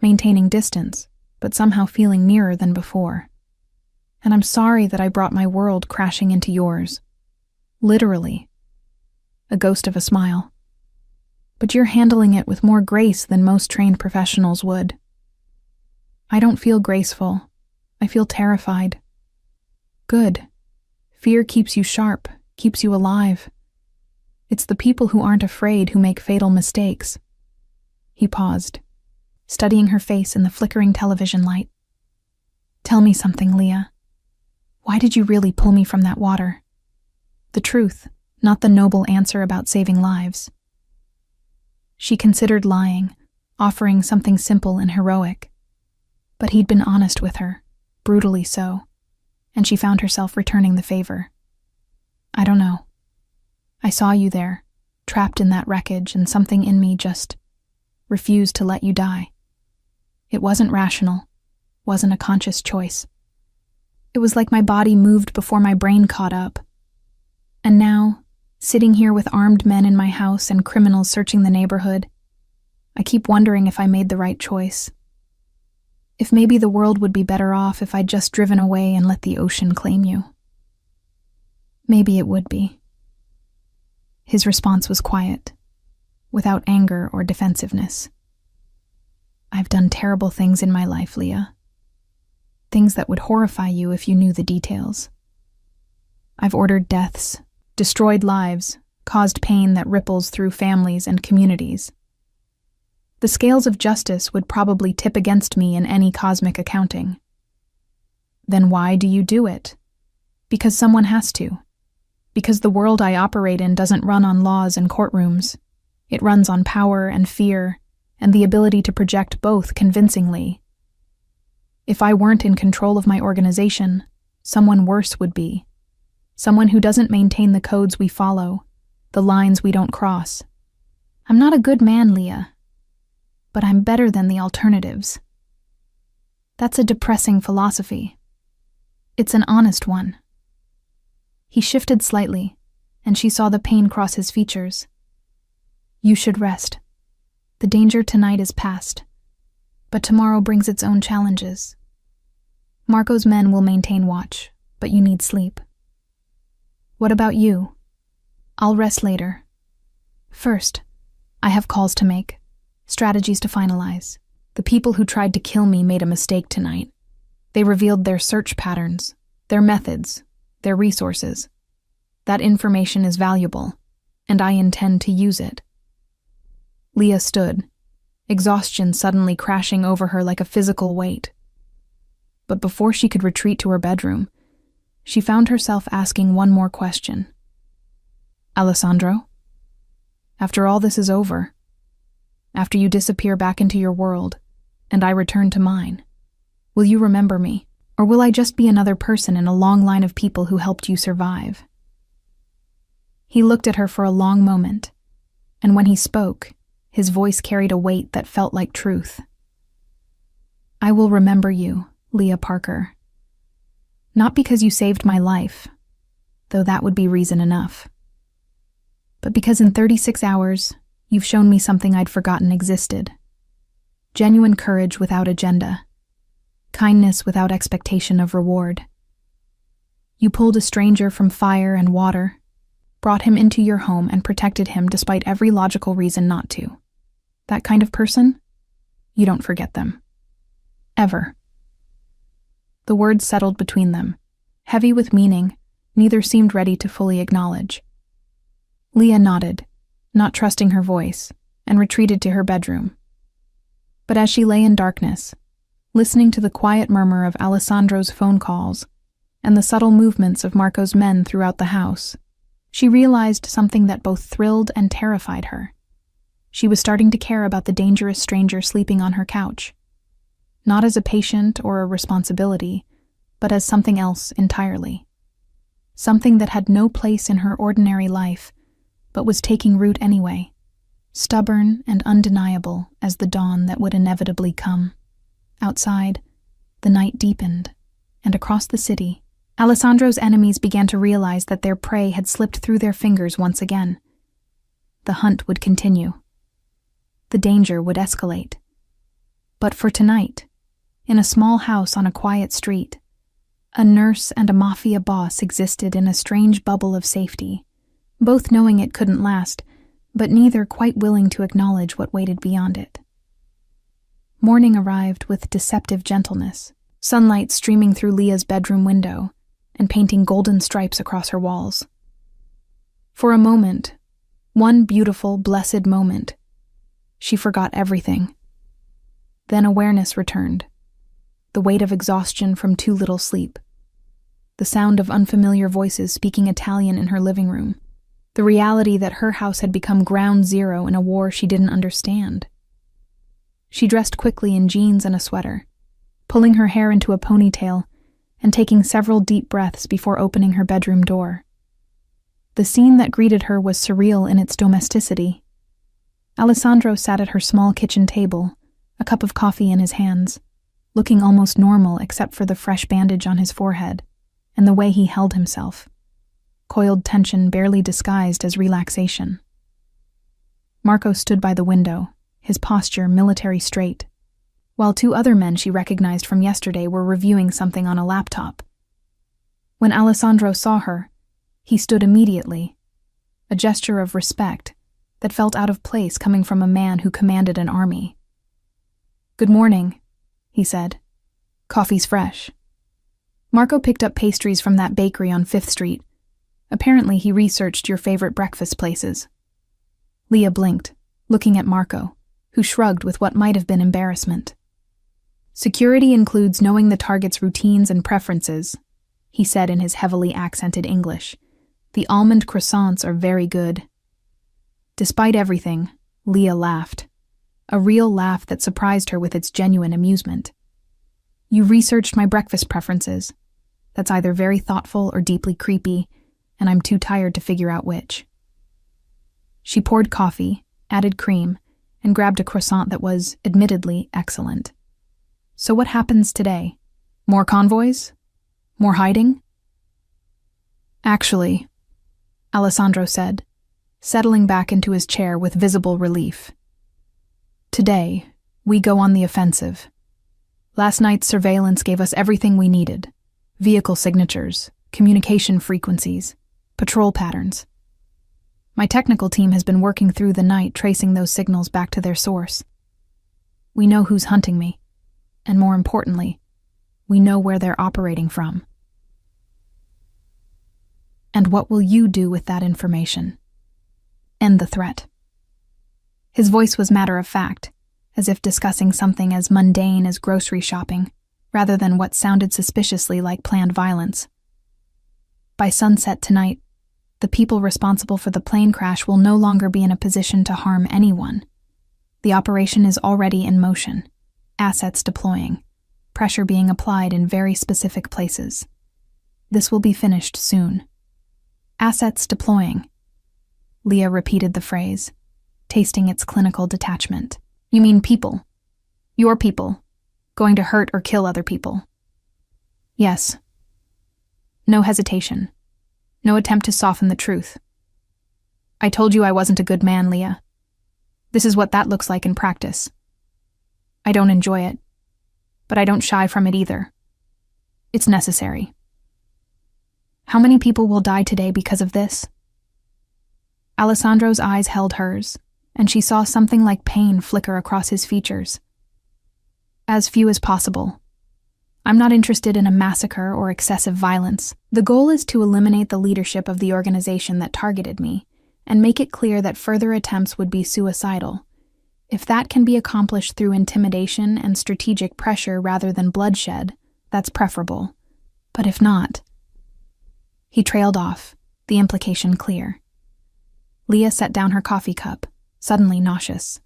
maintaining distance, but somehow feeling nearer than before. "And I'm sorry that I brought my world crashing into yours. Literally." A ghost of a smile. "But you're handling it with more grace than most trained professionals would." "I don't feel graceful. I feel terrified." "Good. Fear keeps you sharp, keeps you alive. It's the people who aren't afraid who make fatal mistakes." He paused, studying her face in the flickering television light. "Tell me something, Leah. Why did you really pull me from that water? The truth, not the noble answer about saving lives." She considered lying, offering something simple and heroic. But he'd been honest with her, brutally so, and she found herself returning the favor. "I don't know. I saw you there, trapped in that wreckage, and something in me just refused to let you die. It wasn't rational, wasn't a conscious choice. It was like my body moved before my brain caught up. And now, sitting here with armed men in my house and criminals searching the neighborhood, I keep wondering if I made the right choice. If maybe the world would be better off if I'd just driven away and let the ocean claim you. Maybe it would be." His response was quiet, without anger or defensiveness. "I've done terrible things in my life, Leah. Things that would horrify you if you knew the details. I've ordered deaths, destroyed lives, caused pain that ripples through families and communities. The scales of justice would probably tip against me in any cosmic accounting. Then why do you do it? Because someone has to. Because the world I operate in doesn't run on laws and courtrooms. It runs on power and fear, and the ability to project both convincingly. If I weren't in control of my organization, someone worse would be. Someone who doesn't maintain the codes we follow, the lines we don't cross. I'm not a good man, Leah, but I'm better than the alternatives. That's a depressing philosophy. It's an honest one." He shifted slightly, and she saw the pain cross his features. "You should rest. The danger tonight is past, but tomorrow brings its own challenges. Marco's men will maintain watch, but you need sleep. What about you? I'll rest later. First, I have calls to make, strategies to finalize. The people who tried to kill me made a mistake tonight. They revealed their search patterns, their methods, their resources. That information is valuable, and I intend to use it." Leah stood, exhaustion suddenly crashing over her like a physical weight. But before she could retreat to her bedroom, she found herself asking one more question. "Alessandro, after all this is over, after you disappear back into your world, and I return to mine, will you remember me? Or will I just be another person in a long line of people who helped you survive, He looked at her for a long moment, and when he spoke, his voice carried a weight that felt like truth. "I will remember you, Leah Parker. Not because you saved my life, though that would be reason enough, but because in 36 hours, you've shown me something I'd forgotten existed. Genuine courage without agenda. Kindness without expectation of reward. You pulled a stranger from fire and water, brought him into your home and protected him despite every logical reason not to. That kind of person? You don't forget them. Ever." The words settled between them, heavy with meaning neither seemed ready to fully acknowledge. Leah nodded, not trusting her voice, and retreated to her bedroom. But as she lay in darkness, listening to the quiet murmur of Alessandro's phone calls and the subtle movements of Marco's men throughout the house, she realized something that both thrilled and terrified her. She was starting to care about the dangerous stranger sleeping on her couch, not as a patient or a responsibility, but as something else entirely. Something that had no place in her ordinary life, but was taking root anyway, stubborn and undeniable as the dawn that would inevitably come. Outside, the night deepened, and across the city, Alessandro's enemies began to realize that their prey had slipped through their fingers once again. The hunt would continue. The danger would escalate. But for tonight, in a small house on a quiet street, a nurse and a mafia boss existed in a strange bubble of safety, both knowing it couldn't last, but neither quite willing to acknowledge what waited beyond it. Morning arrived with deceptive gentleness, sunlight streaming through Leah's bedroom window and painting golden stripes across her walls. For a moment, one beautiful, blessed moment, she forgot everything. Then awareness returned, the weight of exhaustion from too little sleep, the sound of unfamiliar voices speaking Italian in her living room, the reality that her house had become ground zero in a war she didn't understand. She dressed quickly in jeans and a sweater, pulling her hair into a ponytail and taking several deep breaths before opening her bedroom door. The scene that greeted her was surreal in its domesticity. Alessandro sat at her small kitchen table, a cup of coffee in his hands, looking almost normal except for the fresh bandage on his forehead and the way he held himself, coiled tension barely disguised as relaxation. Marco stood by the window, his posture military straight, while two other men she recognized from yesterday were reviewing something on a laptop. When Alessandro saw her, he stood immediately, a gesture of respect that felt out of place coming from a man who commanded an army. "Good morning," he said. "Coffee's fresh." Marco picked up pastries from that bakery on 5th Street. Apparently he researched your favorite breakfast places. Leah blinked, looking at Marco, who shrugged with what might have been embarrassment. "Security includes knowing the target's routines and preferences," he said in his heavily accented English. "The almond croissants are very good." Despite everything, Leah laughed, a real laugh that surprised her with its genuine amusement. "You researched my breakfast preferences. That's either very thoughtful or deeply creepy, and I'm too tired to figure out which." She poured coffee, added cream, and grabbed a croissant that was, admittedly, excellent. "So what happens today? More convoys? More hiding?" "Actually," Alessandro said, settling back into his chair with visible relief. "Today, we go on the offensive. Last night's surveillance gave us everything we needed: vehicle signatures, communication frequencies, patrol patterns. My technical team has been working through the night tracing those signals back to their source. We know who's hunting me, and more importantly, we know where they're operating from." "And what will you do with that information?" "End the threat." His voice was matter-of-fact, as if discussing something as mundane as grocery shopping, rather than what sounded suspiciously like planned violence. "By sunset tonight, the people responsible for the plane crash will no longer be in a position to harm anyone. The operation is already in motion, assets deploying, pressure being applied in very specific places. This will be finished soon. Assets deploying, Leah repeated the phrase, tasting its clinical detachment. You mean people? Your people, going to hurt or kill other people? Yes. No hesitation. No attempt to soften the truth. I told you I wasn't a good man, Leah. This is what that looks like in practice. I don't enjoy it, but I don't shy from it either. It's necessary. How many people will die today because of this? Alessandro's eyes held hers, and she saw something like pain flicker across his features. As few as possible. I'm not interested in a massacre or excessive violence. The goal is to eliminate the leadership of the organization that targeted me and make it clear that further attempts would be suicidal. If that can be accomplished through intimidation and strategic pressure rather than bloodshed, that's preferable. But if not... He trailed off, the implication clear. Leah set down her coffee cup, suddenly nauseous.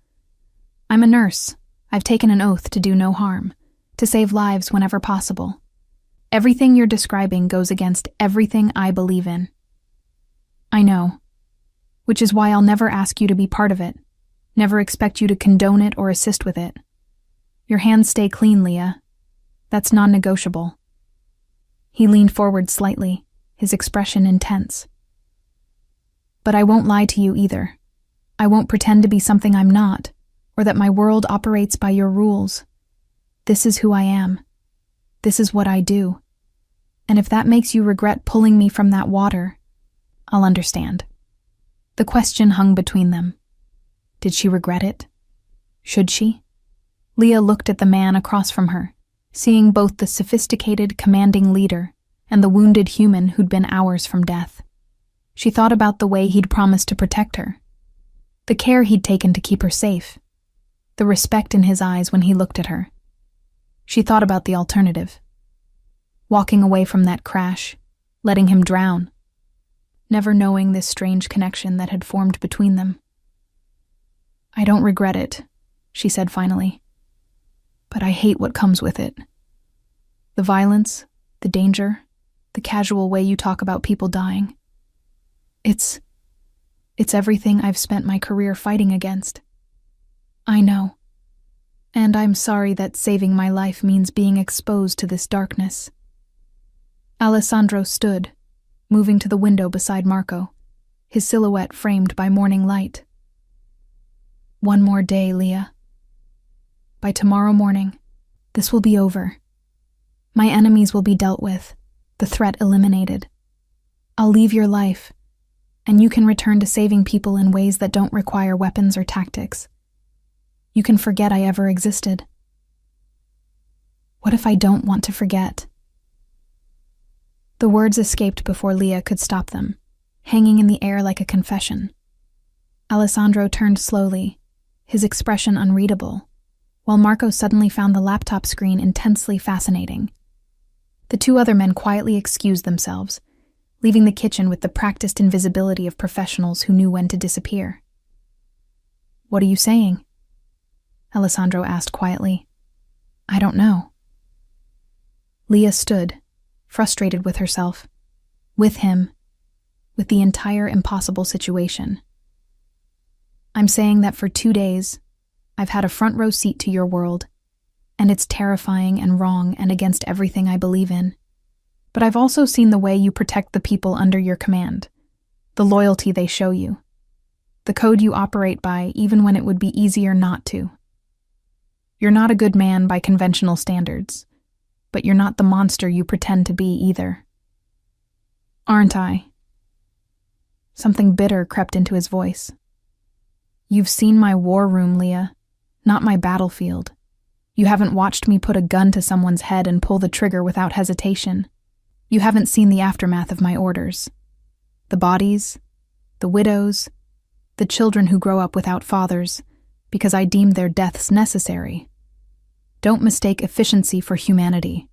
I'm a nurse. I've taken an oath to do no harm, to save lives whenever possible. Everything you're describing goes against everything I believe in. I know, which is why I'll never ask you to be part of it, never expect you to condone it or assist with it. Your hands stay clean, Leah. That's non-negotiable. He leaned forward slightly, his expression intense. But I won't lie to you either. I won't pretend to be something I'm not, or that my world operates by your rules. This is who I am. This is what I do. And if that makes you regret pulling me from that water, I'll understand. The question hung between them. Did she regret it? Should she? Leah looked at the man across from her, seeing both the sophisticated, commanding leader and the wounded human who'd been hours from death. She thought about the way he'd promised to protect her, the care he'd taken to keep her safe, the respect in his eyes when he looked at her. She thought about the alternative. Walking away from that crash, letting him drown, never knowing this strange connection that had formed between them. I don't regret it, she said finally, but I hate what comes with it. The violence, the danger, the casual way you talk about people dying. It's everything I've spent my career fighting against. I know. And I'm sorry that saving my life means being exposed to this darkness. Alessandro stood, moving to the window beside Marco, his silhouette framed by morning light. One more day, Leah. By tomorrow morning, this will be over. My enemies will be dealt with, the threat eliminated. I'll leave your life, and you can return to saving people in ways that don't require weapons or tactics. You can forget I ever existed. What if I don't want to forget? The words escaped before Leah could stop them, hanging in the air like a confession. Alessandro turned slowly, his expression unreadable, while Marco suddenly found the laptop screen intensely fascinating. The two other men quietly excused themselves, leaving the kitchen with the practiced invisibility of professionals who knew when to disappear. What are you saying? Alessandro asked quietly. I don't know. Leah stood, frustrated with herself, with him, with the entire impossible situation. I'm saying that for 2 days, I've had a front row seat to your world, and it's terrifying and wrong and against everything I believe in. But I've also seen the way you protect the people under your command, the loyalty they show you, the code you operate by even when it would be easier not to. You're not a good man by conventional standards, but you're not the monster you pretend to be either. Aren't I? Something bitter crept into his voice. You've seen my war room, Leah, not my battlefield. You haven't watched me put a gun to someone's head and pull the trigger without hesitation. You haven't seen the aftermath of my orders. The bodies, the widows, the children who grow up without fathers, because I deemed their deaths necessary. Don't mistake efficiency for humanity.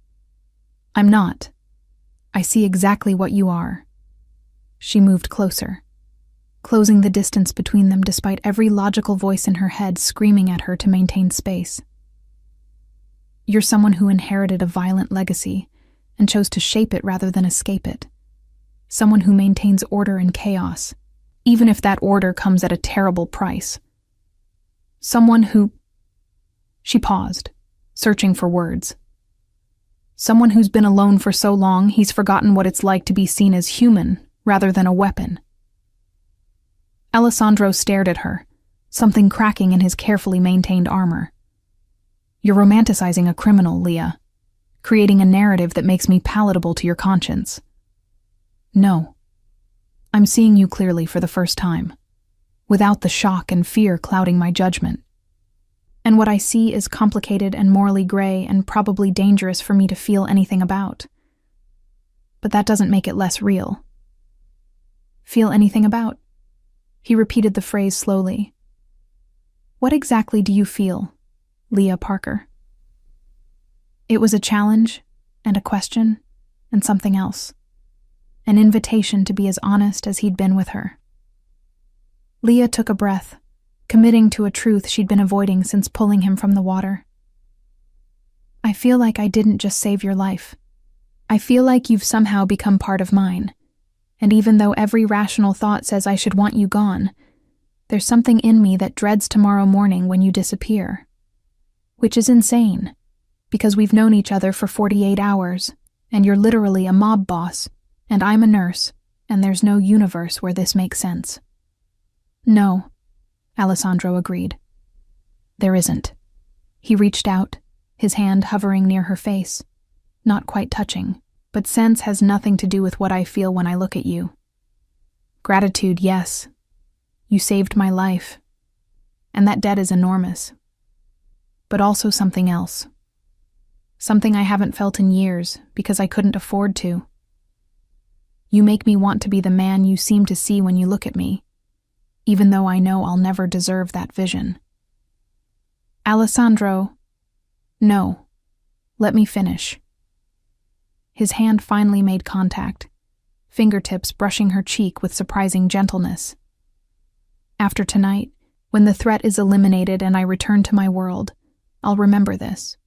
I'm not. I see exactly what you are. She moved closer, closing the distance between them despite every logical voice in her head screaming at her to maintain space. You're someone who inherited a violent legacy and chose to shape it rather than escape it. Someone who maintains order in chaos, even if that order comes at a terrible price. Someone who... She paused, searching for words. Someone who's been alone for so long he's forgotten what it's like to be seen as human rather than a weapon. Alessandro stared at her, something cracking in his carefully maintained armor. You're romanticizing a criminal, Leah, creating a narrative that makes me palatable to your conscience. No. I'm seeing you clearly for the first time, without the shock and fear clouding my judgment. And what I see is complicated and morally gray and probably dangerous for me to feel anything about. But that doesn't make it less real. Feel anything about? He repeated the phrase slowly. What exactly do you feel, Leah Parker? It was a challenge, and a question, and something else. An invitation to be as honest as he'd been with her. Leah took a breath, committing to a truth she'd been avoiding since pulling him from the water. I feel like I didn't just save your life. I feel like you've somehow become part of mine. And even though every rational thought says I should want you gone, there's something in me that dreads tomorrow morning when you disappear. Which is insane, because we've known each other for 48 hours, and you're literally a mob boss, and I'm a nurse, and there's no universe where this makes sense. No, Alessandro agreed. There isn't. He reached out, his hand hovering near her face, not quite touching, but sense has nothing to do with what I feel when I look at you. Gratitude, yes. You saved my life, and that debt is enormous. But also something else. Something I haven't felt in years because I couldn't afford to. You make me want to be the man you seem to see when you look at me, even though I know I'll never deserve that vision. Alessandro, no. Let me finish. His hand finally made contact, fingertips brushing her cheek with surprising gentleness. After tonight, when the threat is eliminated and I return to my world, I'll remember this.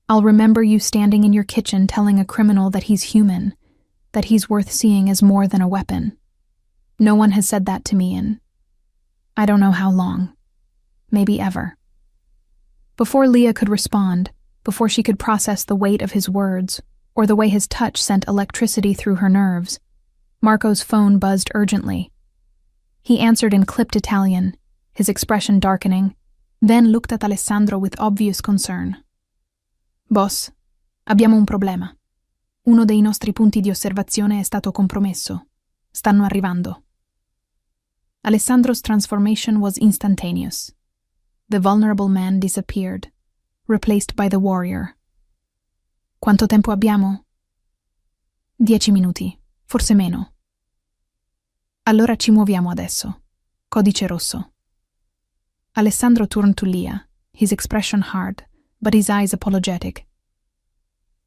I'll remember you standing in your kitchen telling a criminal that he's human, that he's worth seeing as more than a weapon. No one has said that to me in, I don't know how long. Maybe ever. Before Leah could respond, before she could process the weight of his words, or the way his touch sent electricity through her nerves, Marco's phone buzzed urgently. He answered in clipped Italian, his expression darkening, then looked at Alessandro with obvious concern. Boss, abbiamo un problema. Uno dei nostri punti di osservazione è stato compromesso. Stanno arrivando. Alessandro's transformation was instantaneous. The vulnerable man disappeared, replaced by the warrior. Quanto tempo abbiamo? 10 minuti, forse meno. Allora ci muoviamo adesso. Codice rosso. Alessandro turned to Leah, his expression hard, but his eyes apologetic.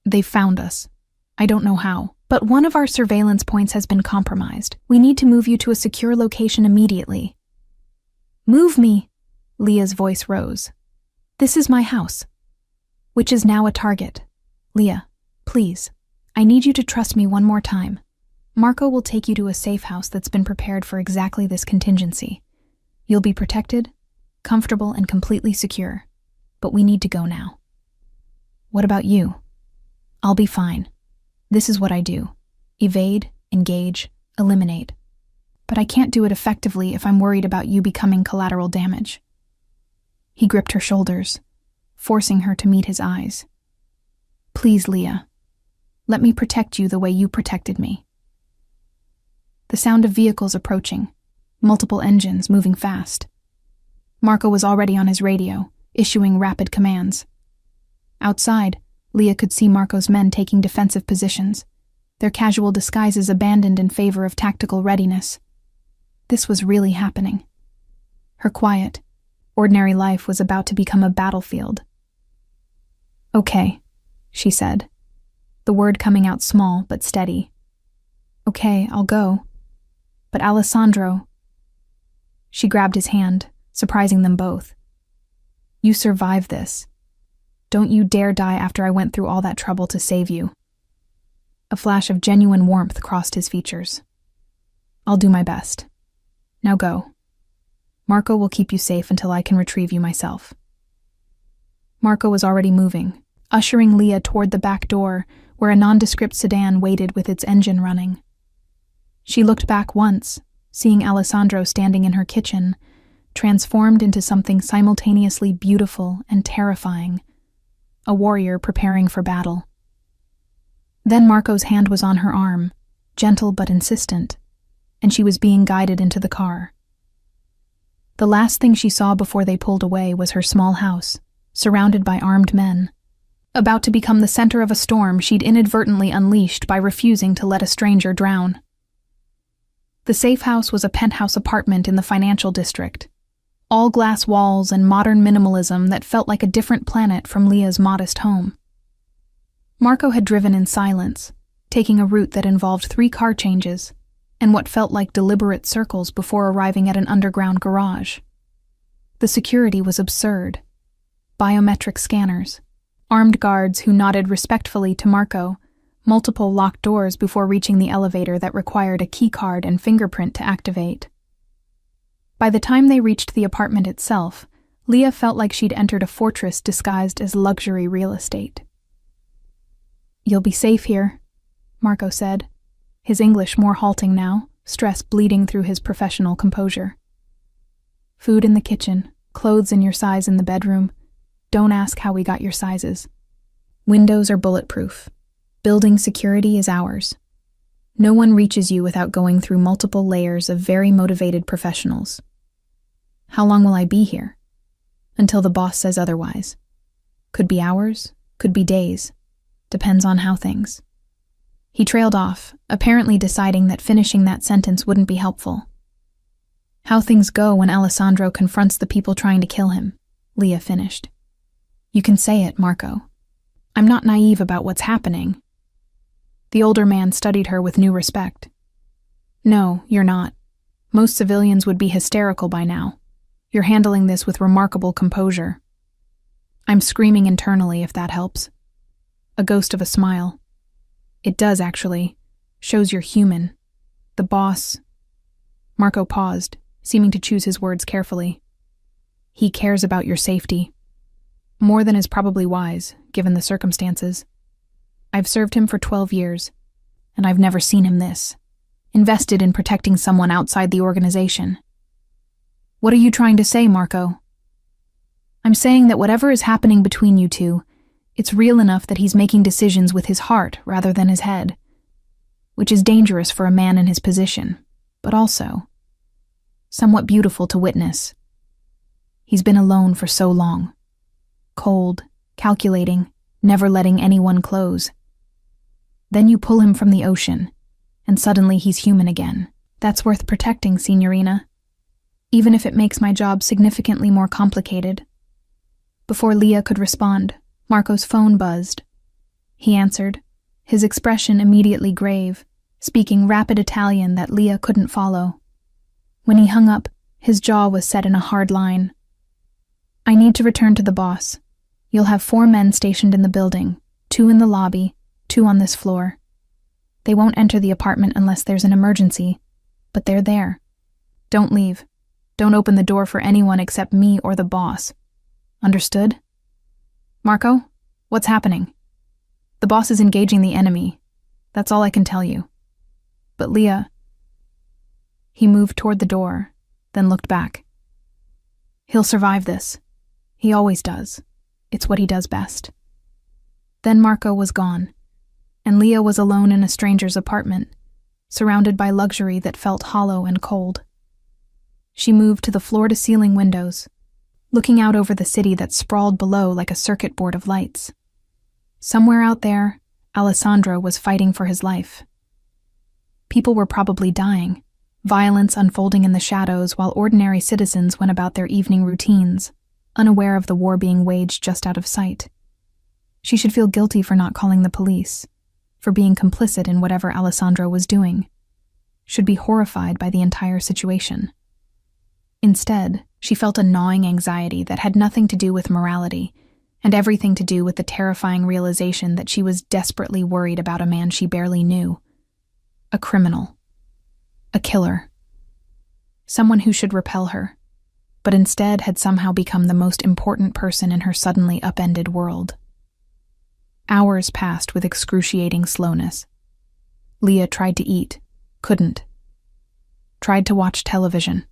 They've found us. I don't know how, but one of our surveillance points has been compromised. We need to move you to a secure location immediately. Move me! Leah's voice rose. This is my house, which is now a target. Leah, please, I need you to trust me one more time. Marco will take you to a safe house that's been prepared for exactly this contingency. You'll be protected, comfortable, and completely secure. But we need to go now. What about you? I'll be fine. This is what I do. Evade, engage, eliminate. But I can't do it effectively if I'm worried about you becoming collateral damage. He gripped her shoulders, forcing her to meet his eyes. Please, Leah, let me protect you the way you protected me. The sound of vehicles approaching, multiple engines moving fast. Marco was already on his radio, issuing rapid commands. Outside, Leah could see Marco's men taking defensive positions, their casual disguises abandoned in favor of tactical readiness. This was really happening. Her quiet, ordinary life was about to become a battlefield. Okay, she said, the word coming out small but steady. Okay, I'll go. But Alessandro... She grabbed his hand, surprising them both. You survived this. Don't you dare die after I went through all that trouble to save you. A flash of genuine warmth crossed his features. I'll do my best. Now go. Marco will keep you safe until I can retrieve you myself." Marco was already moving, ushering Leah toward the back door where a nondescript sedan waited with its engine running. She looked back once, seeing Alessandro standing in her kitchen, transformed into something simultaneously beautiful and terrifying, a warrior preparing for battle. Then Marco's hand was on her arm, gentle but insistent, and she was being guided into the car. The last thing she saw before they pulled away was her small house, surrounded by armed men, about to become the center of a storm she'd inadvertently unleashed by refusing to let a stranger drown. The safe house was a penthouse apartment in the financial district, all glass walls and modern minimalism that felt like a different planet from Leah's modest home. Marco had driven in silence, taking a route that involved 3 car changes and what felt like deliberate circles before arriving at an underground garage. The security was absurd. Biometric scanners, armed guards who nodded respectfully to Marco, multiple locked doors before reaching the elevator that required a keycard and fingerprint to activate. By the time they reached the apartment itself, Leah felt like she'd entered a fortress disguised as luxury real estate. "You'll be safe here," Marco said, his English more halting now, stress bleeding through his professional composure. "Food in the kitchen, clothes in your size in the bedroom. Don't ask how we got your sizes. Windows are bulletproof. Building security is ours. No one reaches you without going through multiple layers of very motivated professionals. How long will I be here? Until the boss says otherwise. Could be hours, could be days. Depends on how things." He trailed off, apparently deciding that finishing that sentence wouldn't be helpful. "How things go when Alessandro confronts the people trying to kill him," Leah finished. "You can say it, Marco. I'm not naive about what's happening." The older man studied her with new respect. "No, you're not. Most civilians would be hysterical by now. You're handling this with remarkable composure." "I'm screaming internally, if that helps." A ghost of a smile. "It does, actually. Shows you're human. The boss..." Marco paused, seeming to choose his words carefully. "He cares about your safety. More than is probably wise, given the circumstances. I've served him for 12 years, and I've never seen him this, invested in protecting someone outside the organization." "What are you trying to say, Marco?" "I'm saying that whatever is happening between you two, it's real enough that he's making decisions with his heart rather than his head, which is dangerous for a man in his position, but also somewhat beautiful to witness. He's been alone for so long. Cold, calculating, never letting anyone close. Then you pull him from the ocean, and suddenly he's human again. That's worth protecting, Signorina. Even if it makes my job significantly more complicated." Before Leah could respond, Marco's phone buzzed. He answered, his expression immediately grave, speaking rapid Italian that Leah couldn't follow. When he hung up, his jaw was set in a hard line. "I need to return to the boss. You'll have 4 men stationed in the building, 2 in the lobby, 2 on this floor. They won't enter the apartment unless there's an emergency, but they're there. Don't leave. Don't open the door for anyone except me or the boss. Understood? Marco, what's happening?" "The boss is engaging the enemy. That's all I can tell you." "But Leah..." He moved toward the door, then looked back. "He'll survive this. He always does. It's what he does best." Then Marco was gone, and Leah was alone in a stranger's apartment, surrounded by luxury that felt hollow and cold. She moved to the floor-to-ceiling windows, looking out over the city that sprawled below like a circuit board of lights. Somewhere out there, Alessandro was fighting for his life. People were probably dying, violence unfolding in the shadows while ordinary citizens went about their evening routines, unaware of the war being waged just out of sight. She should feel guilty for not calling the police, for being complicit in whatever Alessandro was doing, should be horrified by the entire situation. Instead, she felt a gnawing anxiety that had nothing to do with morality, and everything to do with the terrifying realization that she was desperately worried about a man she barely knew. A criminal. A killer. someone who should repel her, but instead had somehow become the most important person in her suddenly upended world. Hours passed with excruciating slowness. Leah tried to eat, couldn't. Tried to watch television,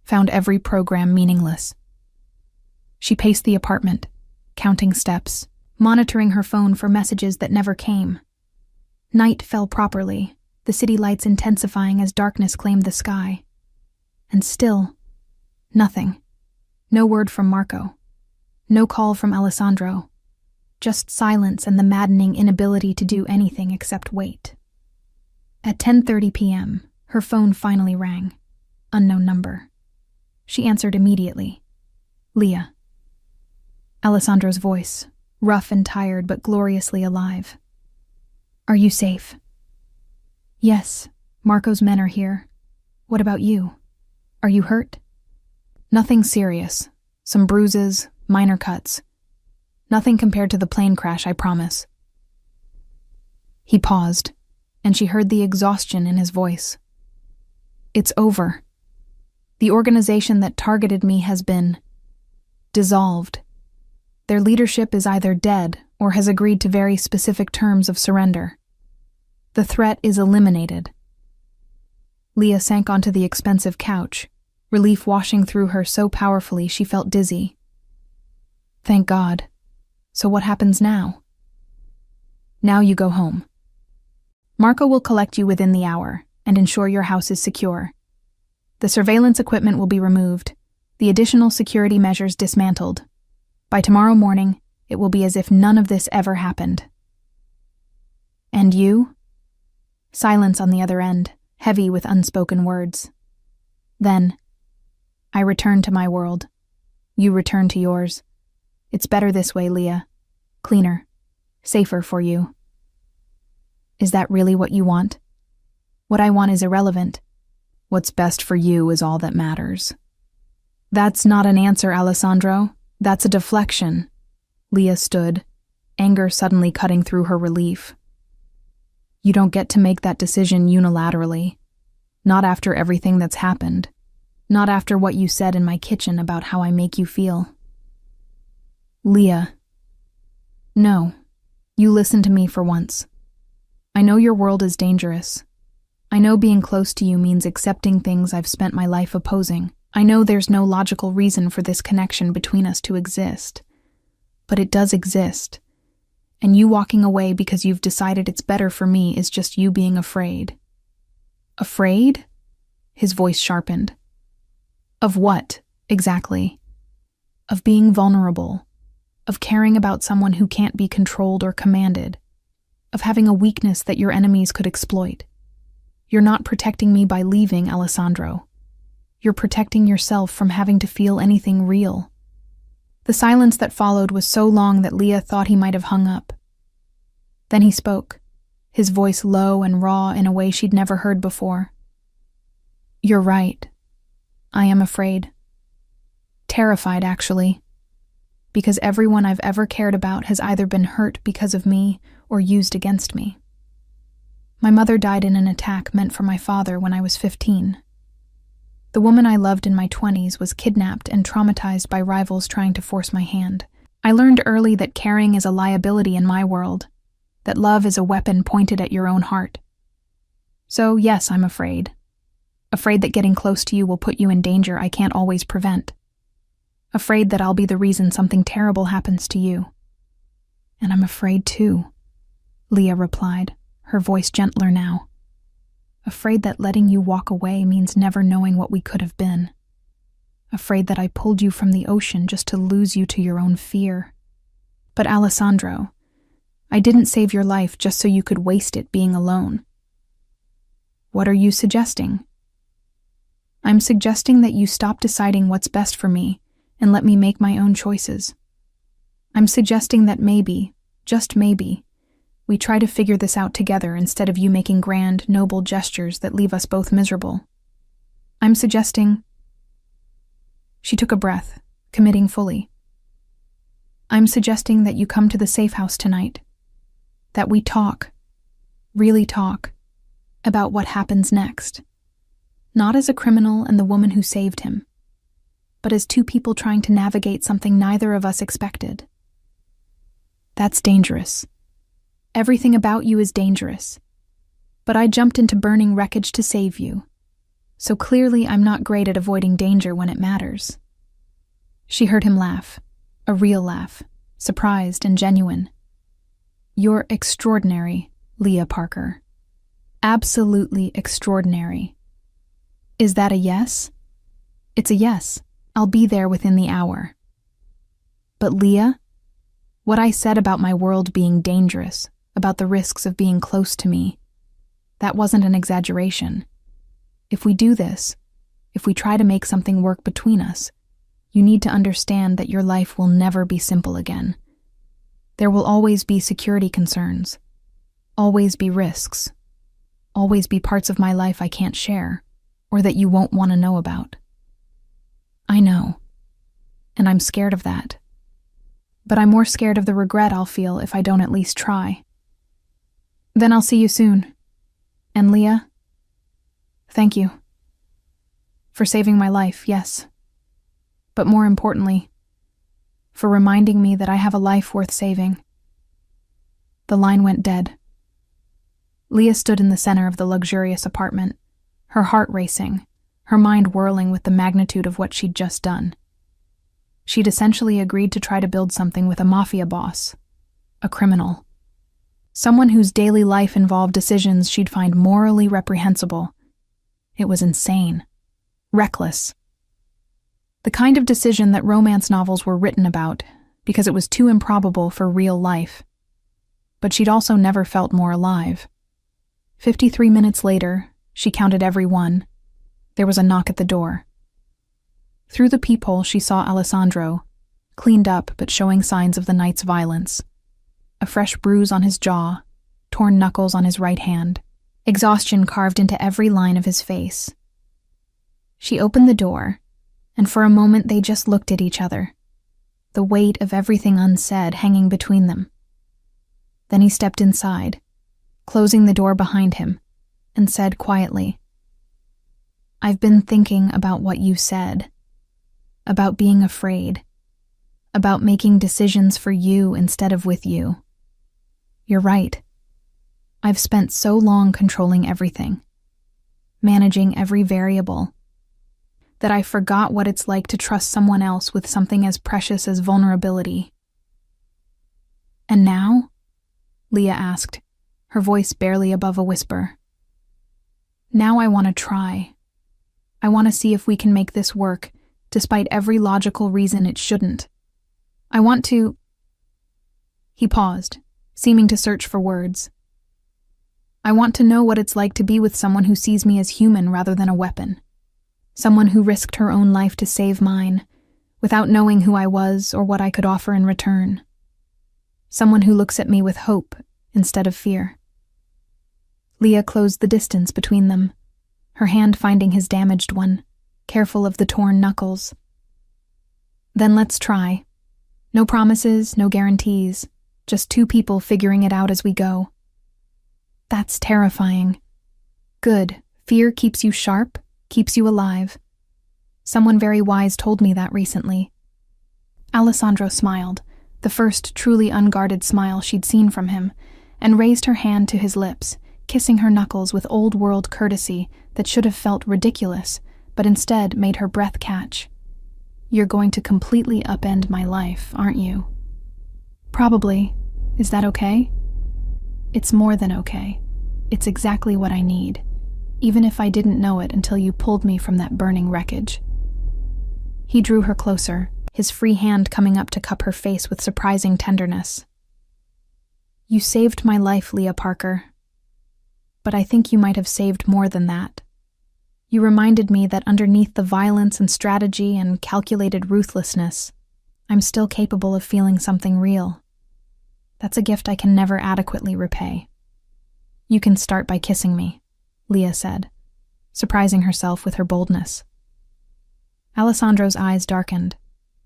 found every program meaningless. She paced the apartment, counting steps, monitoring her phone for messages that never came. Night fell properly, the city lights intensifying as darkness claimed the sky. And still, nothing. No word from Marco. No call from Alessandro. Just silence and the maddening inability to do anything except wait. At 10:30 p.m., her phone finally rang. Unknown number. She answered immediately. Leah. Alessandro's voice, rough and tired but gloriously alive. Are you safe? Yes, Marco's men are here. What about you? Are you hurt? Nothing serious. Some bruises, minor cuts. Nothing compared to the plane crash, I promise. He paused, and she heard the exhaustion in his voice. It's over. The organization that targeted me has been dissolved. Their leadership is either dead or has agreed to very specific terms of surrender. The threat is eliminated. Leah sank onto the expensive couch, relief washing through her so powerfully she felt dizzy. Thank God. So what happens now? Now you go home. Marco will collect you within the hour and ensure your house is secure. The surveillance equipment will be removed, the additional security measures dismantled. By tomorrow morning, it will be as if none of this ever happened. And you? Silence on the other end, heavy with unspoken words. Then, I return to my world. You return to yours. It's better this way, Leah. Cleaner. Safer for you. Is that really what you want? What I want is irrelevant. What's best for you is all that matters. That's not an answer, Alessandro. That's a deflection. Leah stood, anger suddenly cutting through her relief. You don't get to make that decision unilaterally. Not after everything that's happened. Not after what you said in my kitchen about how I make you feel. Leah. No. You listen to me for once. I know your world is dangerous. I know being close to you means accepting things I've spent my life opposing. I know there's no logical reason for this connection between us to exist. But it does exist. And you walking away because you've decided it's better for me is just you being afraid. Afraid? His voice sharpened. Of what, exactly? Of being vulnerable. Of caring about someone who can't be controlled or commanded. Of having a weakness that your enemies could exploit. You're not protecting me by leaving, Alessandro. You're protecting yourself from having to feel anything real. The silence that followed was so long that Leah thought he might have hung up. Then he spoke, his voice low and raw in a way she'd never heard before. You're right. I am afraid. Terrified, actually. Because everyone I've ever cared about has either been hurt because of me or used against me. My mother died in an attack meant for my father when I was 15. The woman I loved in my 20s was kidnapped and traumatized by rivals trying to force my hand. I learned early that caring is a liability in my world, that love is a weapon pointed at your own heart. So yes, I'm afraid. Afraid that getting close to you will put you in danger I can't always prevent. Afraid that I'll be the reason something terrible happens to you. And I'm afraid too, Leah replied, her voice gentler now. Afraid that letting you walk away means never knowing what we could have been. Afraid that I pulled you from the ocean just to lose you to your own fear. But Alessandro, I didn't save your life just so you could waste it being alone. What are you suggesting? I'm suggesting that you stop deciding what's best for me and let me make my own choices. I'm suggesting that maybe, just maybe, we try to figure this out together instead of you making grand, noble gestures that leave us both miserable. I'm suggesting... She took a breath, committing fully. I'm suggesting that you come to the safe house tonight. That we talk, really talk, about what happens next. not as a criminal and the woman who saved him, but as two people trying to navigate something neither of us expected. That's dangerous. Everything about you is dangerous. But I jumped into burning wreckage to save you. So clearly I'm not great at avoiding danger when it matters. She heard him laugh, a real laugh, surprised and genuine. You're extraordinary, Leah Parker. Absolutely extraordinary. Is that a yes? It's a yes. I'll be there within the hour. But Leah, what I said about my world being dangerous, about the risks of being close to me, that wasn't an exaggeration. If we do this, if we try to make something work between us, you need to understand that your life will never be simple again. There will always be security concerns, always be risks, always be parts of my life I can't share, or that you won't want to know about. I know, and I'm scared of that. But I'm more scared of the regret I'll feel if I don't at least try. Then I'll see you soon. And Leah, thank you. For saving my life, yes. But more importantly, for reminding me that I have a life worth saving. The line went dead. Leah stood in the center of the luxurious apartment, her heart racing, her mind whirling with the magnitude of what she'd just done. She'd essentially agreed to try to build something with a mafia boss, a criminal. Someone whose daily life involved decisions she'd find morally reprehensible. It was insane. Reckless. The kind of decision that romance novels were written about because it was too improbable for real life. But she'd also never felt more alive. 53 minutes later, she counted every one. There was a knock at the door. Through the peephole, she saw Alessandro, cleaned up but showing signs of the night's violence. A fresh bruise on his jaw, torn knuckles on his right hand, exhaustion carved into every line of his face. She opened the door, and for a moment they just looked at each other, the weight of everything unsaid hanging between them. Then he stepped inside, closing the door behind him, and said quietly, "I've been thinking about what you said, about being afraid, about making decisions for you instead of with you. You're right. I've spent so long controlling everything, managing every variable, that I forgot what it's like to trust someone else with something as precious as vulnerability." "And now?" Leah asked, her voice barely above a whisper. "Now I want to try. I want to see if we can make this work, despite every logical reason it shouldn't. I want to—" He paused, seeming to search for words. "I want to know what it's like to be with someone who sees me as human rather than a weapon. Someone who risked her own life to save mine, without knowing who I was or what I could offer in return. Someone who looks at me with hope instead of fear." Leah closed the distance between them, her hand finding his damaged one, careful of the torn knuckles. "Then let's try. No promises, no guarantees, just two people figuring it out as we go." "That's terrifying." "Good. Fear keeps you sharp, keeps you alive. Someone very wise told me that recently." Alessandro smiled, the first truly unguarded smile she'd seen from him, and raised her hand to his lips, kissing her knuckles with old-world courtesy that should have felt ridiculous, but instead made her breath catch. "You're going to completely upend my life, aren't you?" "Probably. Is that okay?" "It's more than okay. It's exactly what I need, even if I didn't know it until you pulled me from that burning wreckage." He drew her closer, his free hand coming up to cup her face with surprising tenderness. "You saved my life, Leah Parker. But I think you might have saved more than that. You reminded me that underneath the violence and strategy and calculated ruthlessness, I'm still capable of feeling something real. That's a gift I can never adequately repay." "You can start by kissing me," Leah said, surprising herself with her boldness. Alessandro's eyes darkened,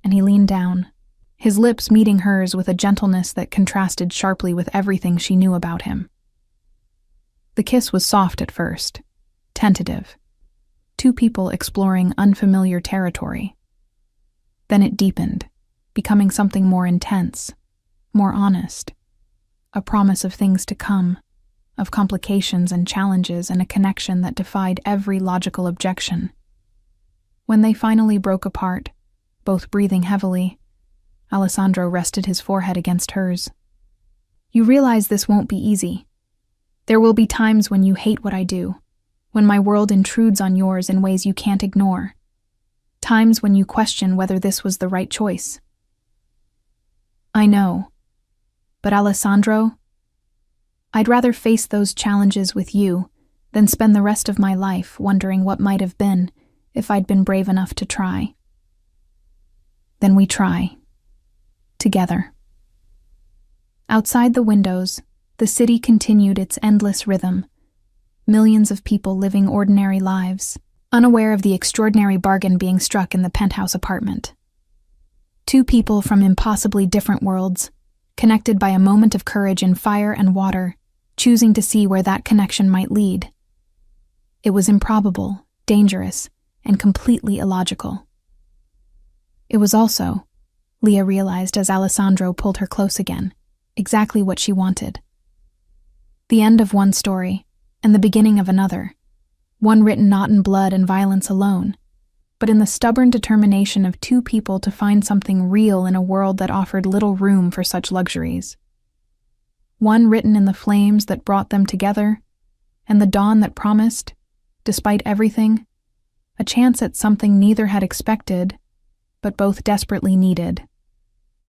and he leaned down, his lips meeting hers with a gentleness that contrasted sharply with everything she knew about him. The kiss was soft at first, tentative. two people exploring unfamiliar territory. Then it deepened, becoming something more intense, more honest, a promise of things to come, of complications and challenges and a connection that defied every logical objection. When they finally broke apart, both breathing heavily, Alessandro rested his forehead against hers. You realize this won't be easy. There will be times when you hate what I do, when my world intrudes on yours in ways you can't ignore. Times when you question whether this was the right choice. I know. But Alessandro, I'd rather face those challenges with you than spend the rest of my life wondering what might have been if I'd been brave enough to try. Then we try. Together. Outside the windows, the city continued its endless rhythm. Millions of people living ordinary lives, unaware of the extraordinary bargain being struck in the penthouse apartment. Two people from impossibly different worlds, connected by a moment of courage in fire and water, choosing to see where that connection might lead. It was improbable, dangerous, and completely illogical. It was also, Leah realized as Alessandro pulled her close again, exactly what she wanted. The end of one story, and the beginning of another, one written not in blood and violence alone, but in the stubborn determination of two people to find something real in a world that offered little room for such luxuries. One written in the flames that brought them together, and the dawn that promised, despite everything, a chance at something neither had expected, but both desperately needed.